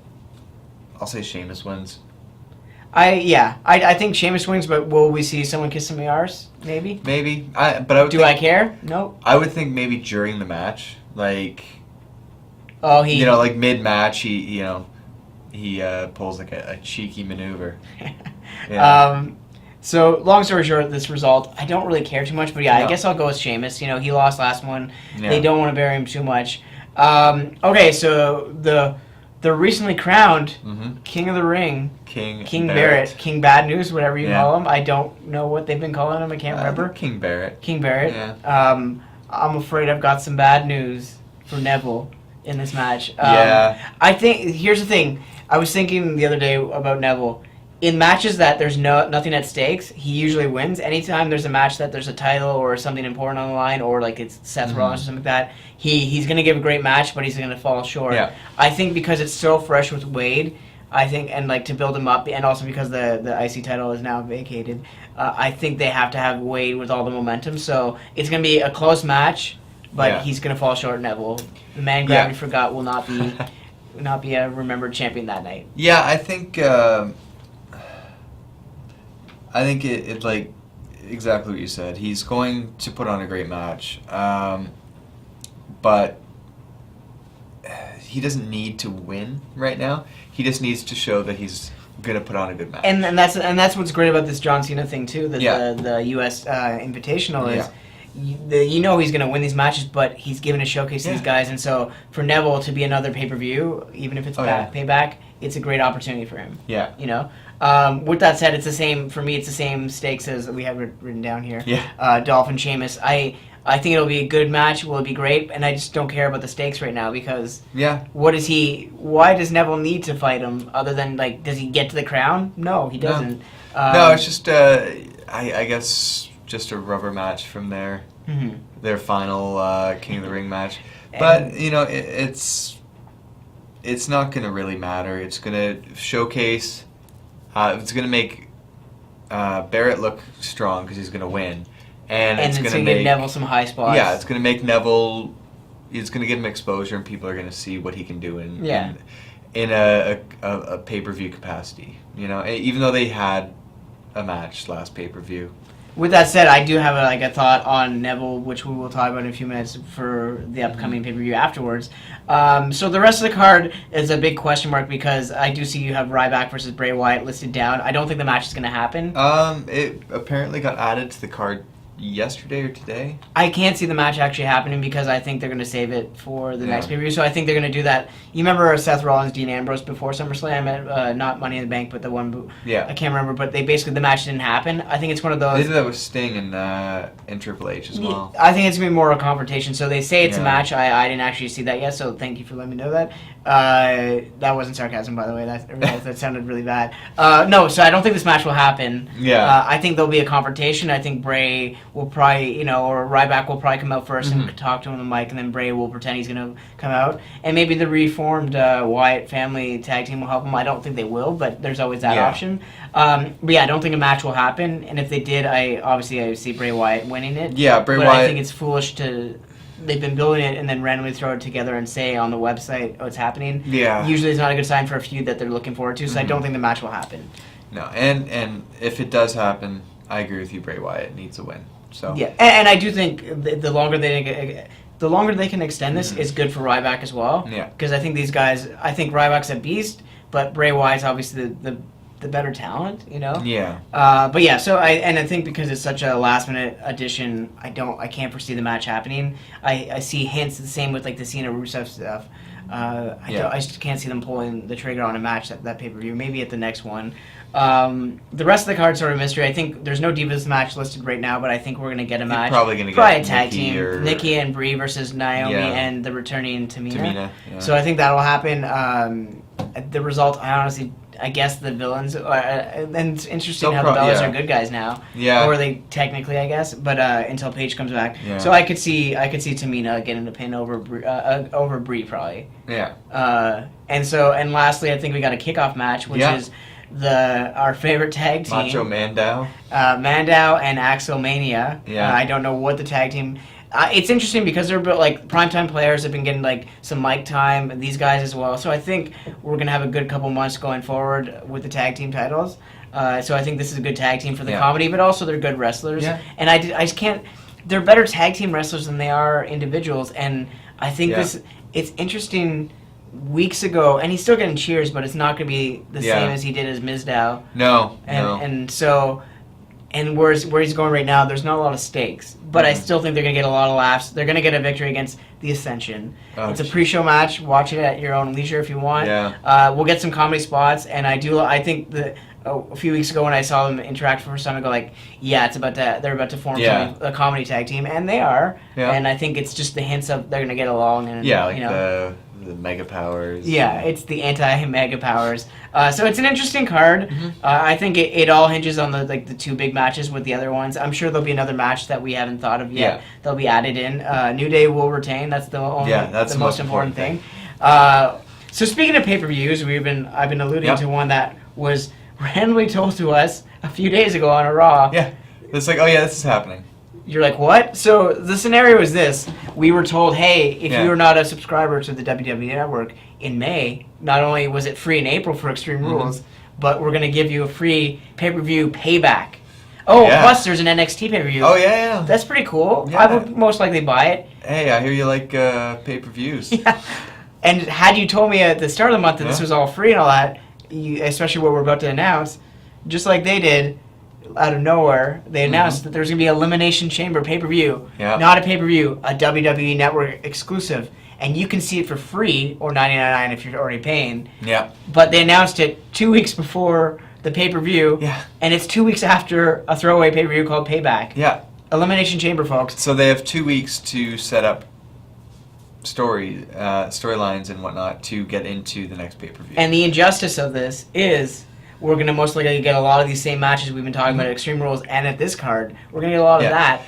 C: I'll say Sheamus wins.
B: I think Sheamus wins, but will we see someone kiss him in the arse? Maybe.
C: Maybe. I
B: care? No.
C: I would think maybe during the match, like.
B: Oh,
C: like mid-match, he pulls like a cheeky maneuver. Yeah.
B: So, long story short, this result, I don't really care too much, but I guess I'll go with Sheamus. You know, he lost last one. Yeah. They don't want to bury him too much. Okay, so the recently crowned King of the Ring, King Barrett, King Bad News, whatever you call him. I don't know what they've been calling him. I can't remember.
C: King Barrett.
B: Yeah. I'm afraid I've got some bad news for Neville in this match. I think, here's the thing. I was thinking the other day about Neville. In matches that there's nothing at stakes, he usually wins. Anytime there's a match that there's a title or something important on the line, or like it's Seth Rollins or something like that, he's going to give a great match, but he's going to fall short. Yeah. I think because it's so fresh with Wade, I think, and like to build him up, and also because the IC title is now vacated, I think they have to have Wade with all the momentum. So it's going to be a close match, but he's going to fall short. Neville, the man Gravity forgot, will not be a remembered champion that night.
C: Yeah, I think. I think it like exactly what you said. He's going to put on a great match, but he doesn't need to win right now. He just needs to show that he's gonna put on a good match.
B: And that's what's great about this John Cena thing too. That the U.S. Invitational is. You know he's going to win these matches, but he's given a showcase to these guys, and so for Neville to be another pay-per-view, even if it's Payback, it's a great opportunity for him.
C: Yeah.
B: You know? With that said, it's the same stakes as we have written down here.
C: Yeah.
B: Dolph and Sheamus. I think it'll be a good match. Will it be great? And I just don't care about the stakes right now because why does Neville need to fight him other than, like, does he get to the crown? No, he doesn't.
C: No, it's just, I guess... just a rubber match from their final King of the Ring match. But, you know, it's not going to really matter. It's going to showcase, it's going to make Barrett look strong because he's going to win. And it's going to
B: give Neville some high spots.
C: Yeah, it's going to make Neville it's going to give him exposure, and people are going to see what he can do in a pay-per-view capacity. Even though they had a match last pay-per-view.
B: With that said, I do have a thought on Neville, which we will talk about in a few minutes for the upcoming pay-per-view afterwards. So the rest of the card is a big question mark because I do see you have Ryback versus Bray Wyatt listed down. I don't think the match is going to happen.
C: It apparently got added to the card yesterday or today.
B: I can't see the match actually happening because I think they're going to save it for the next pay-per-view. So I think they're going to do that. You remember Seth Rollins, Dean Ambrose before SummerSlam, not Money in the Bank, but the one. I can't remember, but the match didn't happen. I think it's one of those.
C: They did that with Sting and Triple H as well.
B: I think it's going to be more a confrontation. So they say it's a match. I didn't actually see that yet, so thank you for letting me know that. That wasn't sarcasm, by the way. That sounded really bad. No, so I don't think this match will happen. I think there'll be a confrontation. I think Bray will probably, or Ryback will probably come out first and talk to him on the mic, and then Bray will pretend he's going to come out. And maybe the reformed Wyatt family tag team will help him. I don't think they will, but there's always that option. But I don't think a match will happen. And if they did, I see Bray Wyatt winning it.
C: Yeah, Bray
B: Wyatt.
C: I
B: think it's foolish to. They've been building it and then randomly throw it together and say on the website, oh, it's happening.
C: Yeah.
B: Usually it's not a good sign for a feud that they're looking forward to, so I don't think the match will happen.
C: No, and if it does happen, I agree with you, Bray Wyatt needs a win. So
B: yeah, and I do think the longer they can extend this is good for Ryback as well.
C: Yeah.
B: Because I think these guys, I think Ryback's a beast, but Bray Wyatt's obviously the better talent,
C: Yeah.
B: But yeah, so I think because it's such a last minute addition, I can't foresee the match happening. I see hints the same with the Cena Rusev stuff. I just can't see them pulling the trigger on a match that pay-per-view. Maybe at the next one. The rest of the card's sort of mystery. I think there's no Divas match listed right now, but I think we're going to get a match.
C: Probably going to
B: get
C: a
B: tag team. Nikki and Brie versus Naomi and the returning Tamina.
C: Yeah.
B: So I think that'll happen. The result, I guess the villains, and it's interesting how the Bellas are good guys now.
C: Yeah.
B: Or they technically, I guess, but until Paige comes back.
C: Yeah.
B: So I could see Tamina getting the pin over Brie probably.
C: Yeah.
B: And lastly, I think we got a kickoff match, which is our favorite tag team,
C: Macho Mandow,
B: and Axelmania.
C: Yeah.
B: I don't know what the tag team. It's interesting because they're primetime players have been getting some mic time. These guys as well. So I think we're gonna have a good couple months going forward with the tag team titles. So I think this is a good tag team for the comedy, but also they're good wrestlers. Yeah. And I just can't. They're better tag team wrestlers than they are individuals. And I think it's interesting. Weeks ago, and he's still getting cheers, but it's not going to be the same as he did as Mizdow.
C: No.
B: And so, where he's going right now, there's not a lot of stakes, but I still think they're going to get a lot of laughs. They're going to get a victory against the Ascension. It's a pre-show match. Watch it at your own leisure if you want.
C: Yeah.
B: We'll get some comedy spots, and I think that a few weeks ago when I saw them interact for the first time, I go they're about to form a comedy tag team, and they are. Yeah. And I think it's just the hints of they're going to get along. And
C: the Mega Powers.
B: Yeah, it's the anti-Mega Powers. So it's an interesting card. I think it all hinges on the two big matches with the other ones. I'm sure there'll be another match that we haven't thought of yet. They'll be added in. New Day will retain. That's the most important thing. So speaking of pay-per-views, I've been alluding to one that was randomly told to us a few days ago on a Raw.
C: Yeah, it's this is happening.
B: You're like, what? So the scenario is this. We were told, hey, if you are not a subscriber to the WWE Network in May, not only was it free in April for Extreme Rules, but we're going to give you a free pay-per-view Payback. Oh, plus there's an NXT pay-per-view.
C: Oh, yeah.
B: That's pretty cool.
C: Yeah.
B: I would most likely buy it.
C: Hey, I hear you like pay-per-views.
B: Yeah. And had you told me at the start of the month that this was all free and all that, especially what we're about to announce, just like they did, out of nowhere, they announced that there's going to be Elimination Chamber pay-per-view.
C: Yeah.
B: Not a pay-per-view, a WWE Network exclusive. And you can see it for free, or $99 if you're already paying.
C: Yeah.
B: But they announced it 2 weeks before the pay-per-view.
C: Yeah.
B: And it's 2 weeks after a throwaway pay-per-view called Payback.
C: Yeah.
B: Elimination Chamber, folks.
C: So they have 2 weeks to set up storylines and whatnot to get into the next pay-per-view.
B: And the injustice of this is we're going to most likely get a lot of these same matches we've been talking about at Extreme Rules and at this card. We're going to get a lot of that.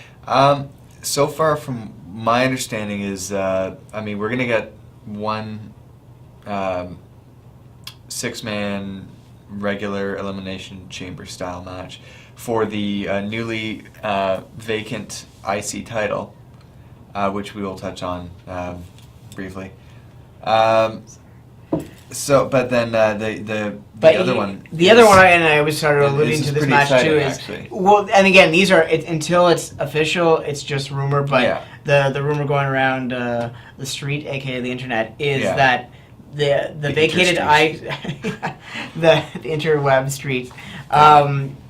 C: So far from my understanding is, we're going to get one 6-man regular Elimination Chamber style match for the newly vacant IC title. which we will touch on briefly. But then the other one.
B: The other one, and I was started alluding to this match too, is
C: actually.
B: Well, and again, these are until it's official, it's just rumor. But the rumor going around the street, aka the internet, is that the vacated the interweb streets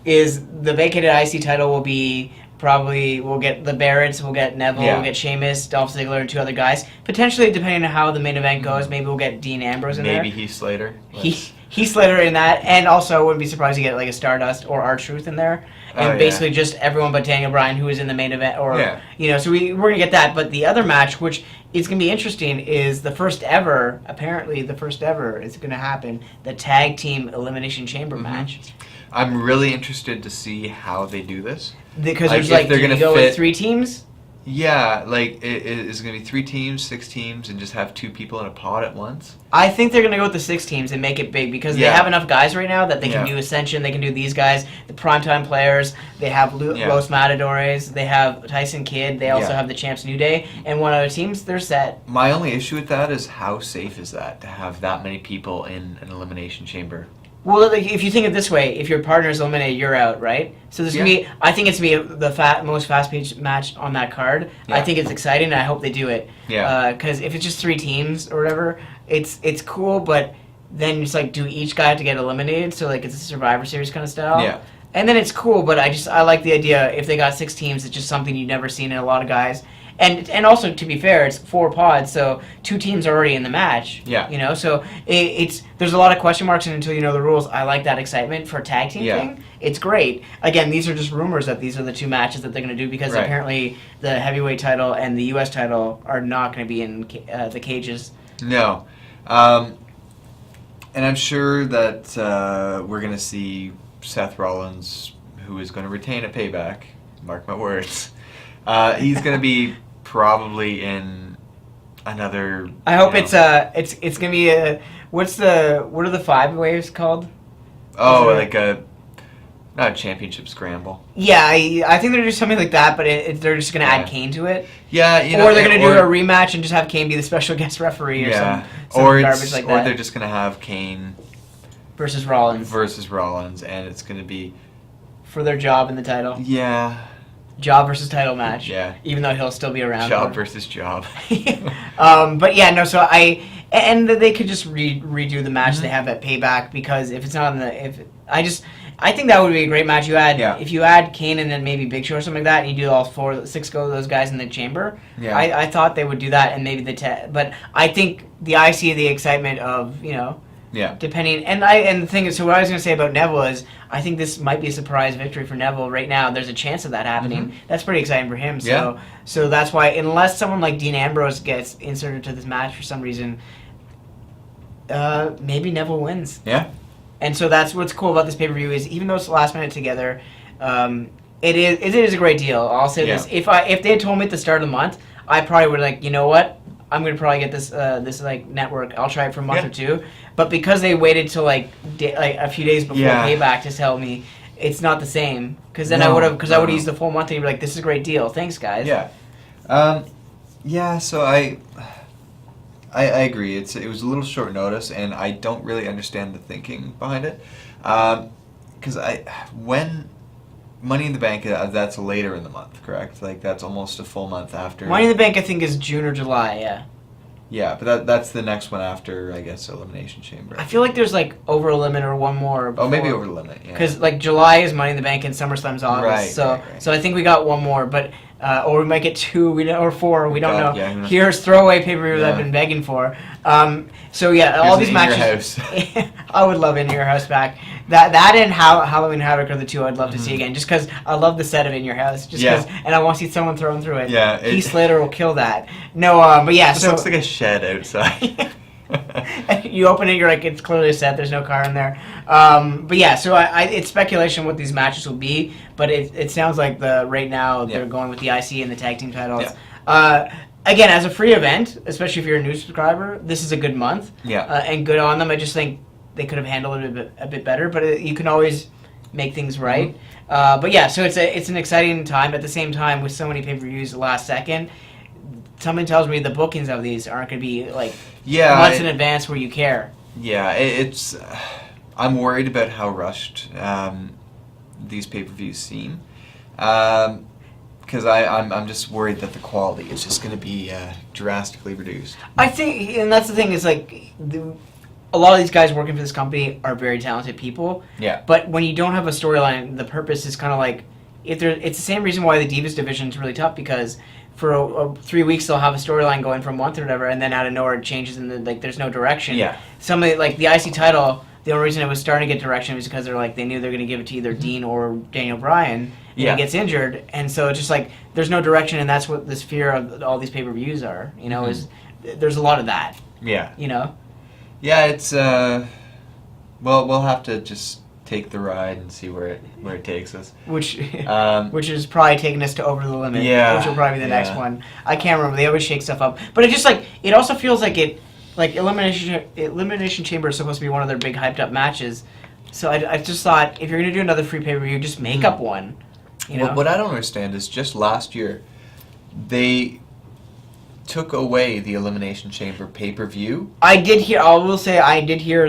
B: is the vacated IC title will be. Probably we'll get the Barretts, we'll get Neville, we'll get Sheamus, Dolph Ziggler, and 2 other guys. Potentially, depending on how the main event goes, maybe we'll get Dean Ambrose in there.
C: Maybe Heath Slater.
B: Heath Slater in that, and also I wouldn't be surprised to get like a Stardust or R-Truth in there, and basically just everyone but Daniel Bryan who is in the main event, or so we're gonna get that. But the other match, which is gonna be interesting, is the first ever is gonna happen, the tag team elimination chamber match.
C: I'm really interested to see how they do this.
B: Because there's they're going to go with 3 teams?
C: Yeah, is it going to be 3 teams, 6 teams, and just have 2 people in a pod at once?
B: I think they're going to go with the 6 teams and make it big because they have enough guys right now that they can do Ascension, they can do these guys, the primetime players, they have Los Matadores, they have Tyson Kidd, they also have the Champs New Day, and one other teams, they're set.
C: My only issue with that is how safe is that to have that many people in an elimination chamber?
B: Well, if you think of it this way, if your partner's eliminated, you're out, right? So there's gonna be. I think it's gonna be the most fast-paced match on that card. Yeah. I think it's exciting, and I hope they do it. Yeah. Because if it's just 3 teams or whatever, it's cool. But then it's like, do each guy have to get eliminated? So like, it's a Survivor Series kind of style. Yeah. And then it's cool, but I like the idea. If they got 6 teams, it's just something you've never seen in a lot of guys. And also, to be fair, it's 4 pods, so 2 teams are already in the match. Yeah. So there's a lot of question marks, and until you know the rules, I like that excitement for a tag team thing. It's great. Again, these are just rumors that these are the 2 matches that they're going to do because apparently the heavyweight title and the U.S. title are not going to be in the cages. No.
C: And I'm sure that we're going to see Seth Rollins, who is going to retain a Payback, mark my words. He's going to be probably in another.
B: I hope it's gonna be a what are the 5 waves called?
C: Oh, like not a championship scramble.
B: Yeah, I think they're just something like that, but they're just gonna add Kane to it.
C: Yeah,
B: or they're gonna do a rematch and just have Kane be the special guest referee or some garbage like that.
C: Or they're just gonna have Kane
B: versus Rollins,
C: and it's gonna be
B: for their job in the title.
C: Yeah.
B: Job versus title match.
C: Yeah.
B: Even though he'll still be around.
C: Job versus job.
B: But yeah, no. So and they could just redo the match they have at Payback because if it's not I think that would be a great match. If you add Kane and then maybe Big Show or something like that, and you do all 6 of those guys in the chamber. Yeah. I thought they would do that and maybe but I think I see the excitement of Yeah. Depending, and the thing is, so what I was going to say about Neville is, I think this might be a surprise victory for Neville right now. There's a chance of that happening. Mm-hmm. That's pretty exciting for him. So that's why, unless someone like Dean Ambrose gets inserted to this match for some reason, maybe Neville wins. Yeah. And so that's what's cool about this pay-per-view is, even though it's the last minute together, it is a great deal. I'll say this: if they had told me at the start of the month, I probably would have you know what? I'm gonna probably get this network. I'll try it for a month or 2. But because they waited till a few days before Payback to tell me, it's not the same. Because then I would have used the full month and you'd be like, this is a great deal. Thanks, guys.
C: Yeah. So I agree. It was a little short notice, and I don't really understand the thinking behind it. Because when Money in the Bank, that's later in the month, correct? That's almost a full month after.
B: Money in the Bank, I think, is June or July, yeah.
C: Yeah, but that's the next one after, I guess, Elimination Chamber.
B: I feel like there's, Over the Limit or one more before.
C: Oh, maybe Over the Limit, yeah.
B: Because, July is Money in the Bank and SummerSlam's August. Right. So I think we got one more, but... or we might get 2, or 4, we don't know. Yeah, here's throwaway pay-per-view that I've been begging for. All these matches. I would love In Your House back. That and Halloween Havoc are the 2 I'd love to see again, just because I love the set of In Your House, and I want to see someone thrown through it. Yeah, Heath Slater will kill that. No, but yeah.
C: This looks like a shed outside.
B: You open it, you're like, it's clearly a set. There's no car in there. But yeah, so it's speculation what these matches will be. But it sounds like right now they're going with the IC and the tag team titles. Yeah. Again, as a free event, especially if you're a new subscriber, this is a good month. Yeah. And good on them. I just think they could have handled it a bit better. But you can always make things right. Mm-hmm. But yeah, so it's an exciting time. At the same time, with so many pay-per-views last second, something tells me the bookings of these aren't going to be like
C: Yeah,
B: months in advance where you care.
C: Yeah, it's. I'm worried about how rushed these pay-per-views seem, because I'm just worried that the quality is just going to be drastically reduced.
B: I think, and that's the thing, is like a lot of these guys working for this company are very talented people.
C: Yeah.
B: But when you don't have a storyline, the purpose is kind of like it's the same reason why the Divas division is really tough, because for 3 weeks they'll have a storyline going for a month or whatever, and then out of nowhere it changes and like there's no direction.
C: Yeah.
B: Some of the, like the IC title, the only reason it was starting to get direction was because they knew they're going to give it to either Dean or Daniel Bryan, and he gets injured, and so it's just like there's no direction, and that's what this fear of all these pay-per-views are. Is there's a lot of that.
C: Yeah.
B: Yeah,
C: it's we'll have to just take the ride and see where it takes us.
B: Which is probably taking us to Over the Limit.
C: Yeah.
B: Which will probably be the next one. I can't remember. They always shake stuff up, but it just it also feels like Elimination Chamber is supposed to be one of their big hyped up matches. So I just thought, if you're gonna do another free pay-per-view, just make up one.
C: Well, what I don't understand is just last year they took away the Elimination Chamber pay-per-view.
B: I did hear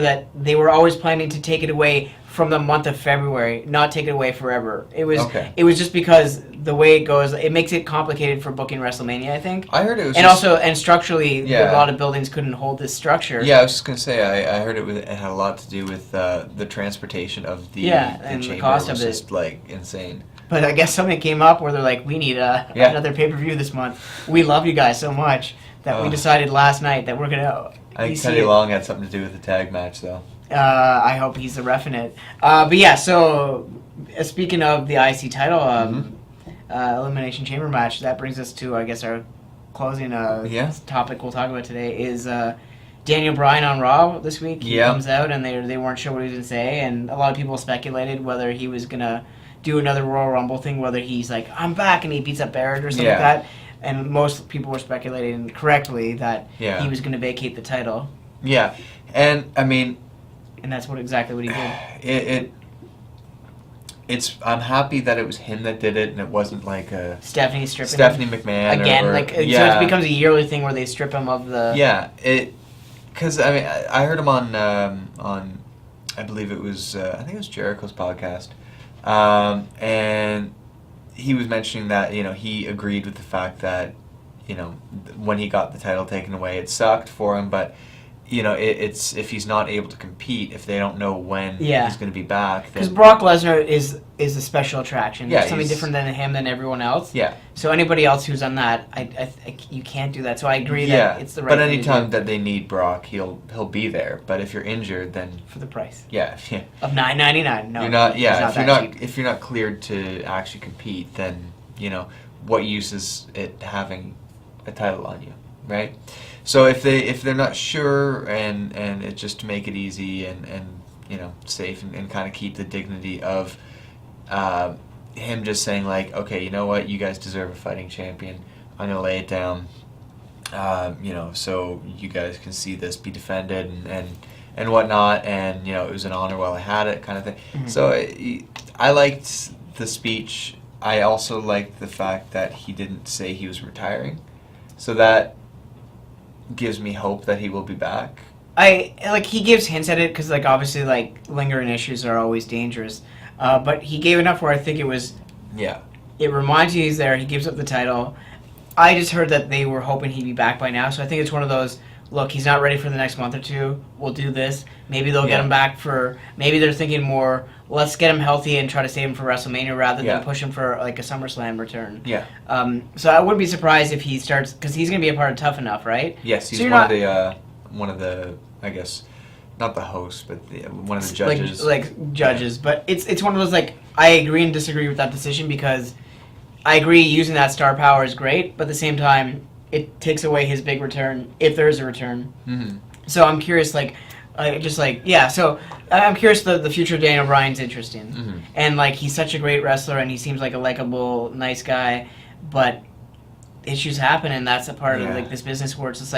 B: that they were always planning to take it away from the month of February, not take it away forever. It was just because the way it goes, it makes it complicated for booking WrestleMania, I think.
C: I heard it was
B: and structurally, a lot of buildings couldn't hold this structure.
C: Yeah, I was just gonna say, I heard it had a lot to do with the transportation of the
B: and
C: chamber
B: the cost
C: was
B: of it.
C: just insane.
B: But I guess something came up where they're like, we need another pay-per-view this month. We love you guys so much that we decided last night that we're gonna.
C: I think Teddy Long had something to do with the tag match, though.
B: I hope he's the ref in it. But yeah, so speaking of the IC title Elimination Chamber match, that brings us to, I guess, our closing topic we'll talk about today is Daniel Bryan on Raw this week. He comes out and they weren't sure what he was going to say, and a lot of people speculated whether he was going to do another Royal Rumble thing, whether he's like, I'm back, and he beats up Barrett or something like that. And most people were speculating correctly that he was going to vacate the title.
C: Yeah, and I mean...
B: And that's exactly what he did.
C: I'm happy that it was him that did it, and it wasn't like a
B: Stephanie stripping
C: Stephanie McMahon
B: again. So it becomes a yearly thing where they strip him of the.
C: Because I mean I heard him on I believe it was I think it was Jericho's podcast, and he was mentioning that he agreed with the fact that when he got the title taken away, it sucked for him, but. It's if he's not able to compete, if they don't know when he's going to be back.
B: Because Brock Lesnar is a special attraction.
C: Yeah,
B: something different than him than everyone else.
C: Yeah.
B: So anybody else who's on that, you can't do that. So I agree that it's the right.
C: But
B: thing
C: anytime that they need Brock, he'll be there. But if you're injured, then
B: for the price.
C: Yeah.
B: Of $9.99. No.
C: You're not. Yeah.
B: Cheap.
C: If you're not cleared to actually compete, then what use is it having a title on you, right? So if they're not sure and it's just to make it easy and safe and kind of keep the dignity of him just saying like, okay, you know what, you guys deserve a fighting champion. I'm gonna lay it down, so you guys can see this be defended and whatnot, and it was an honor while I had it, kind of thing. Mm-hmm. So I liked the speech. I also liked the fact that he didn't say he was retiring, so that gives me hope that he will be back.
B: He gives hints at it because obviously lingering issues are always dangerous, but he gave enough where I think it was it reminds you he's there. He gives up the title. I just heard that they were hoping he'd be back by now, so I think it's one of those, look, he's not ready for the next month or two, we'll do this. Maybe they'll get him back maybe they're thinking more, let's get him healthy and try to save him for WrestleMania rather than push him for a SummerSlam return.
C: Yeah.
B: So I wouldn't be surprised if he starts, because he's going to be a part of Tough Enough, right?
C: Yes, he's one of the I guess, not the host, but one of the judges.
B: Judges, but it's one of those I agree and disagree with that decision, because I agree using that star power is great, but at the same time it takes away his big return if there is a return. Mm-hmm. So I'm curious, so I'm curious. The future of Daniel Bryan's interesting, mm-hmm. and he's such a great wrestler, and he seems like a likable, nice guy, but issues happen, and that's a part of this business where it's just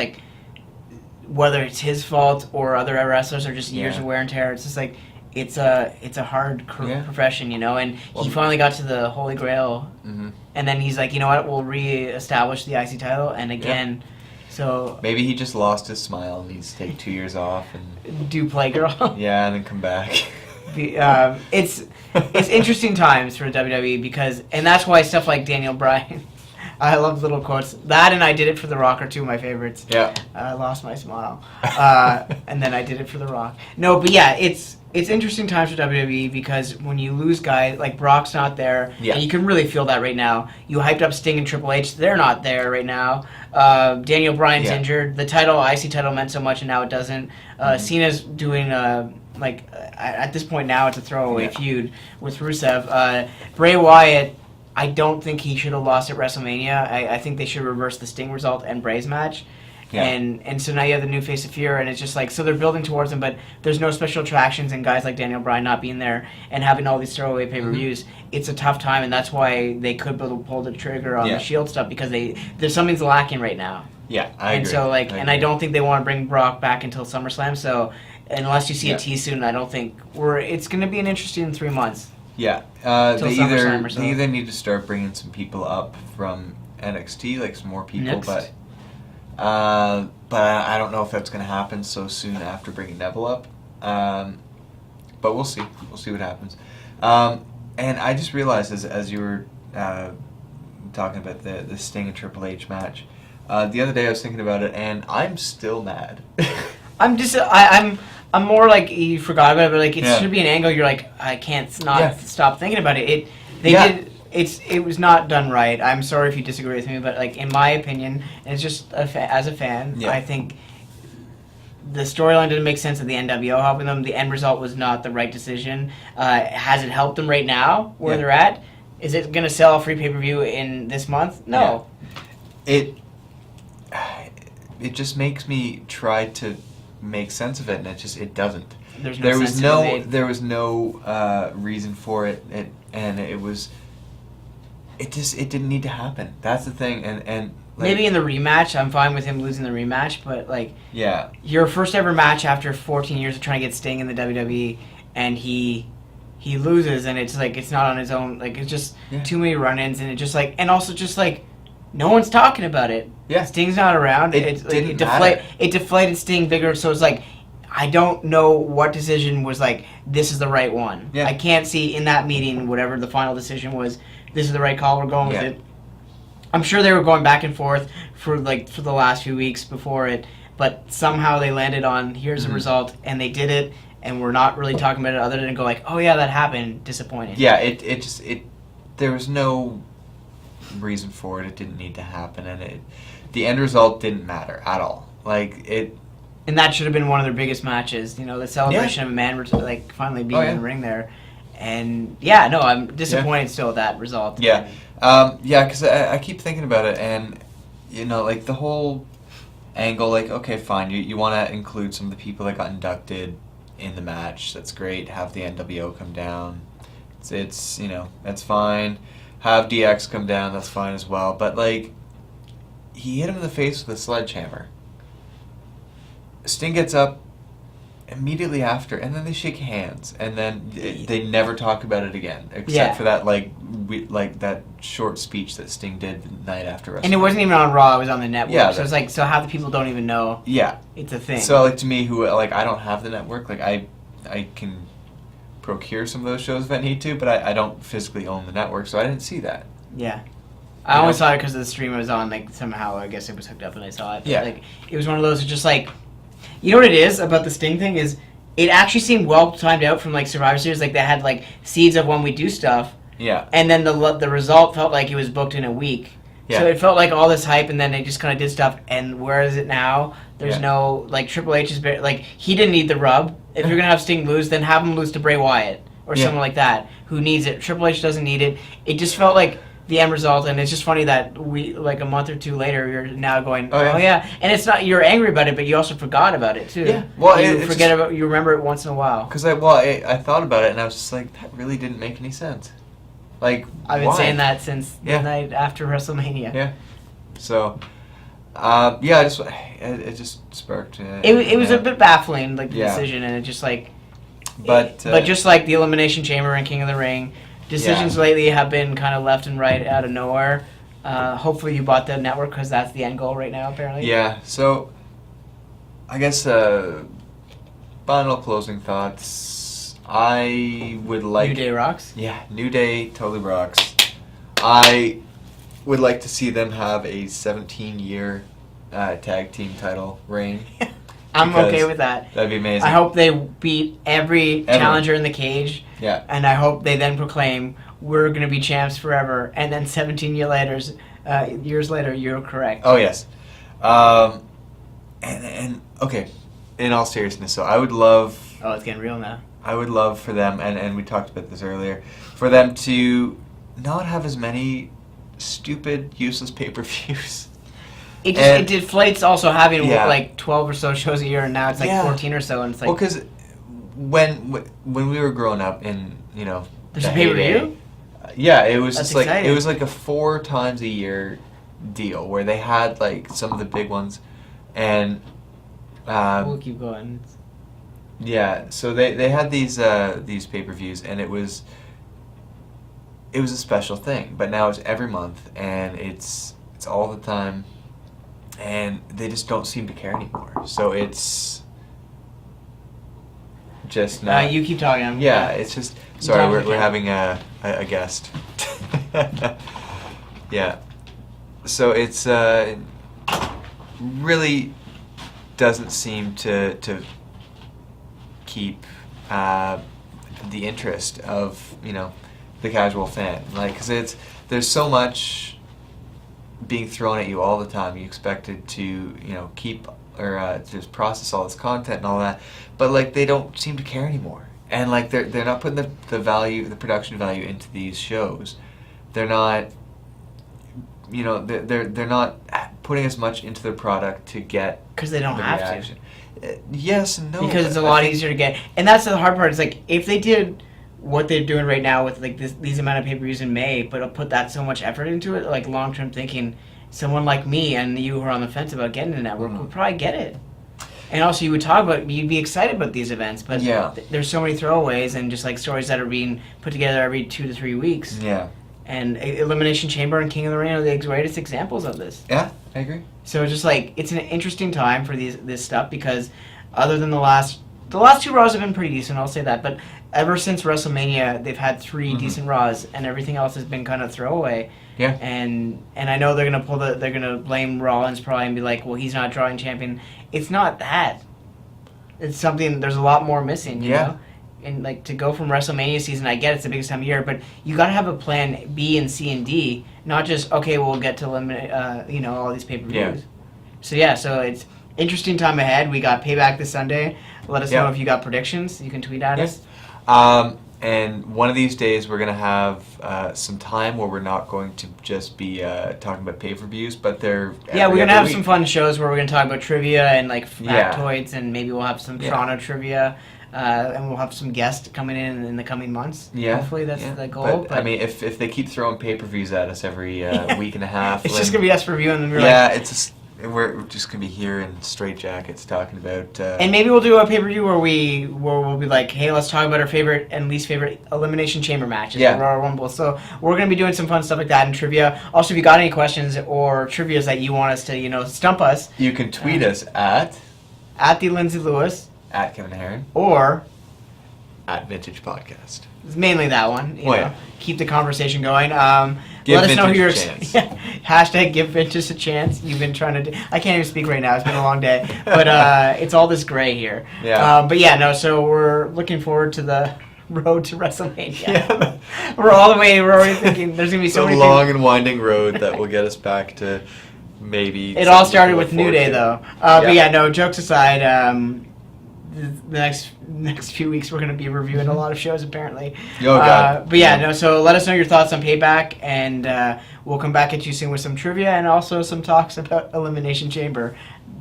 B: whether it's his fault or other wrestlers or just years of wear and tear. It's just it's a hard profession, and he finally got to the Holy Grail and then he's like, you know what, we'll re-establish the IC title, and again, so
C: maybe he just lost his smile and needs to take 2 years off and
B: do Playgirl.
C: yeah, and then come back.
B: It's interesting times for WWE because, and that's why stuff like Daniel Bryan. I love little quotes. That and I Did It for The Rock are two of my favorites.
C: Yeah.
B: I lost my smile. And then I did it for The Rock. No, but yeah, it's interesting times for WWE because when you lose guys, like Brock's not there, and you can really feel that right now. You hyped up Sting and Triple H. They're not there right now. Daniel Bryan's injured. The IC title meant so much, and now it doesn't. Cena's doing... at this point now, it's a throwaway feud with Rusev. Bray Wyatt... I don't think he should have lost at WrestleMania. I think they should reverse the Sting result and Bray's match. Yeah. And so now you have the new face of fear, and it's just like, so they're building towards him, but there's no special attractions, and guys like Daniel Bryan not being there and having all these throwaway pay-per-views, it's a tough time, and that's why they could pull the trigger on the Shield stuff, because there's something's lacking right now.
C: Yeah, I agree.
B: And so, I don't think they want to bring Brock back until SummerSlam, so unless you see a tease soon, I don't think it's going to be an interesting 3 months.
C: Yeah, they either need to start bringing some people up from NXT, like some more people, but I don't know if that's going to happen so soon after bringing Neville up. But we'll see. We'll see what happens. And I just realized as you were talking about the Sting and Triple H match, the other day I was thinking about it, and I'm still mad.
B: I'm more like you forgot about it, but like it should be an angle. You're like, I can't stop thinking about it. It was not done right. I'm sorry if you disagree with me, but like in my opinion, and it's just as a fan, I think the storyline didn't make sense of the NWO helping them. The end result was not the right decision. Has it helped them right now where they're at? Is it going to sell a free pay-per-view in this month? No.
C: Yeah. It just makes me try to make sense of it, and it doesn't. There was no reason for it, and it didn't need to happen. That's the thing, and like,
B: maybe in the rematch, I'm fine with him losing the rematch, but like your first ever match after 14 years of trying to get Sting in the WWE, and he loses, and it's like it's not on his own. Like it's just too many run-ins, and it just like, and also just like no one's talking about it. Yeah, Sting's not around. It deflated Sting bigger, so it's like I don't know what decision was like this is the right one. Yeah. I can't see in that meeting whatever the final decision was. This is the right call. We're going with it. I'm sure they were going back and forth for the last few weeks before it, but somehow they landed on here's the result, and they did it, and we're not really talking about it other than go like, oh yeah, that happened. Disappointing.
C: Yeah, there was no reason for it. It didn't need to happen, and the end result didn't matter at all. Like it.
B: And that should have been one of their biggest matches. You know, the celebration of a man like finally being in the ring there. And I'm disappointed still with that result.
C: Yeah, because I keep thinking about it, and like the whole angle. Like, okay, fine, you want to include some of the people that got inducted in the match. That's great. Have the NWO come down. It's that's fine. Have DX come down. That's fine as well. But like, he hit him in the face with a sledgehammer. Sting gets up immediately after, and then they shake hands, and then they never talk about it again, except for that that short speech that Sting did the night after WrestleMania.
B: And it wasn't even on Raw; it was on the network. Yeah, so it's like, so half the people don't even know.
C: Yeah,
B: it's a thing.
C: So like to me, who I don't have the network, like I can procure some of those shows if I need to, but I don't physically own the network, so I didn't see that.
B: Yeah. I only saw it because the stream was on, like, somehow, I guess it was hooked up and I saw it. But, like, it was one of those, just like, you know what it is about the Sting thing is, it actually seemed well timed out from, like, Survivor Series. Like, they had, like, seeds of when we do stuff. Yeah. And then the result felt like it was booked in a week. Yeah. So it felt like all this hype, and then they just kind of did stuff. And where is it now? There's no, like, Triple H is, like, he didn't need the rub. If you're going to have Sting lose, then have him lose to Bray Wyatt or someone like that who needs it. Triple H doesn't need it. It just felt like the end result, and it's just funny that we, like, a month or two later, you're now going, oh yeah, and it's not, you're angry about it, but you also forgot about it too. Yeah, well, you remember it once in a while.
C: Because I thought about it, and I was just like, that really didn't make any sense. Like,
B: I've been saying that since the night after WrestleMania.
C: Yeah. So, it just sparked.
B: It was a bit baffling, like the decision, and it just like, but just like the Elimination Chamber and King of the Ring. Decisions lately have been kind of left and right out of nowhere. Hopefully you bought the network because that's the end goal right now, apparently.
C: Yeah, so I guess final closing thoughts. I would like...
B: New Day rocks?
C: Yeah, New Day totally rocks. I would like to see them have a 17-year tag team title reign.
B: I'm okay with that.
C: That'd be amazing.
B: I hope they beat every challenger in the cage.
C: Yeah.
B: And I hope they then proclaim, we're going to be champs forever. And then 17 years later, you're correct.
C: Oh, yes. And okay, in all seriousness, so I would love...
B: Oh, it's getting real now.
C: I would love for them, and we talked about this earlier, for them to not have as many stupid, useless pay-per-views.
B: It deflates also having like 12 or so shows a year, and now it's like 14 or so, and it's like...
C: Well, because when we were growing up in,
B: There's a pay-per-view?
C: Yeah, it was
B: That's
C: just like
B: exciting.
C: it was like a 4 times a year deal where they had like some of the big ones, and
B: we'll keep going.
C: yeah, so they had these pay-per-views, and it was a special thing. But now it's every month, and it's all the time, and they just don't seem to care anymore. So it's just not.
B: You keep talking.
C: Yeah, it's just... Sorry, we're having a guest. Yeah. So it's really doesn't seem to keep the interest of, the casual fan. Like, 'cause there's so much being thrown at you all the time. You expected to, keep or just process all this content and all that, but like they don't seem to care anymore. And like they're not putting the production value into these shows. They're not, they're not putting as much into their product to get
B: because they don't have
C: reaction. Yes and no.
B: Because it's a lot easier to get, and that's the hard part. It's like if they did what they're doing right now with like these amount of pay-per-views in May, but put that so much effort into it, like long-term thinking, someone like me and you who are on the fence about getting the network would probably get it. And also, you'd be excited about these events, but there's so many throwaways and just like stories that are being put together every 2 to 3 weeks.
C: Yeah.
B: And Elimination Chamber and King of the Ring are the greatest examples of this.
C: Yeah, I agree.
B: So it's just like it's an interesting time for this stuff because other than the last 2 Raws have been pretty decent, I'll say that. But ever since WrestleMania, they've had 3 decent Raws, and everything else has been kind of throwaway.
C: Yeah.
B: And I know they're gonna blame Rollins probably and be like, well, he's not drawing champion. It's not that. It's something. There's a lot more missing. You know? And like to go from WrestleMania season, I get it's the biggest time of year, but you got to have a plan B and C and D, not just okay. We'll get to eliminate, all these pay-per-views.
C: Yeah.
B: So it's interesting time ahead. We got Payback this Sunday. Let us know if you got predictions. You can tweet at us.
C: And one of these days we're gonna have some time where we're not going to just be talking about pay-per-views, but they're
B: we're gonna have some fun shows where we're gonna talk about trivia and like factoids, and maybe we'll have some Toronto trivia. And we'll have some guests coming in the coming months.
C: Yeah,
B: hopefully that's the goal.
C: But I mean, if they keep throwing pay-per-views at us every week and a half,
B: it's just gonna be us reviewing them.
C: We're just gonna be here in straight jackets talking about.
B: And maybe we'll do a pay-per-view where we'll be like, hey, let's talk about our favorite and least favorite Elimination Chamber matches.
C: Yeah.
B: Royal Rumble. So we're gonna be doing some fun stuff like that in trivia. Also, if you got any questions or trivias that you want us to stump us,
C: you can tweet us at
B: the Lindsay Lewis.
C: At Kevin Heron.
B: Or
C: at Vintage Podcast.
B: It's mainly that one. You know, keep the conversation going.
C: Give
B: let us know who you're.
C: a chance.
B: Hashtag give Vintage a chance. You've been trying to. I can't even speak right now. It's been a long day, but it's all this gray here.
C: Yeah.
B: So we're looking forward to the road to WrestleMania. Yeah. We're already thinking there's gonna be so many
C: long and winding road that will get us back to maybe.
B: It all started with New Day, though. But jokes aside. The next few weeks we're going to be reviewing a lot of shows apparently.
C: Oh God.
B: So let us know your thoughts on Payback, and we'll come back at you soon with some trivia and also some talks about Elimination Chamber.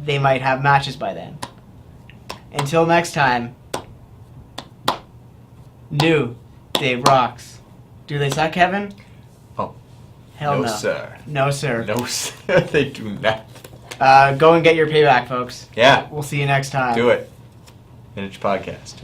B: They might have matches by then. Until next time, New Day rocks. Do they suck, Kevin?
C: Oh.
B: Hell no.
C: No, sir.
B: No, sir.
C: No, sir. They do not.
B: Go and get your Payback, folks.
C: Yeah.
B: We'll see you next time.
C: Do it. Vintage Podcast.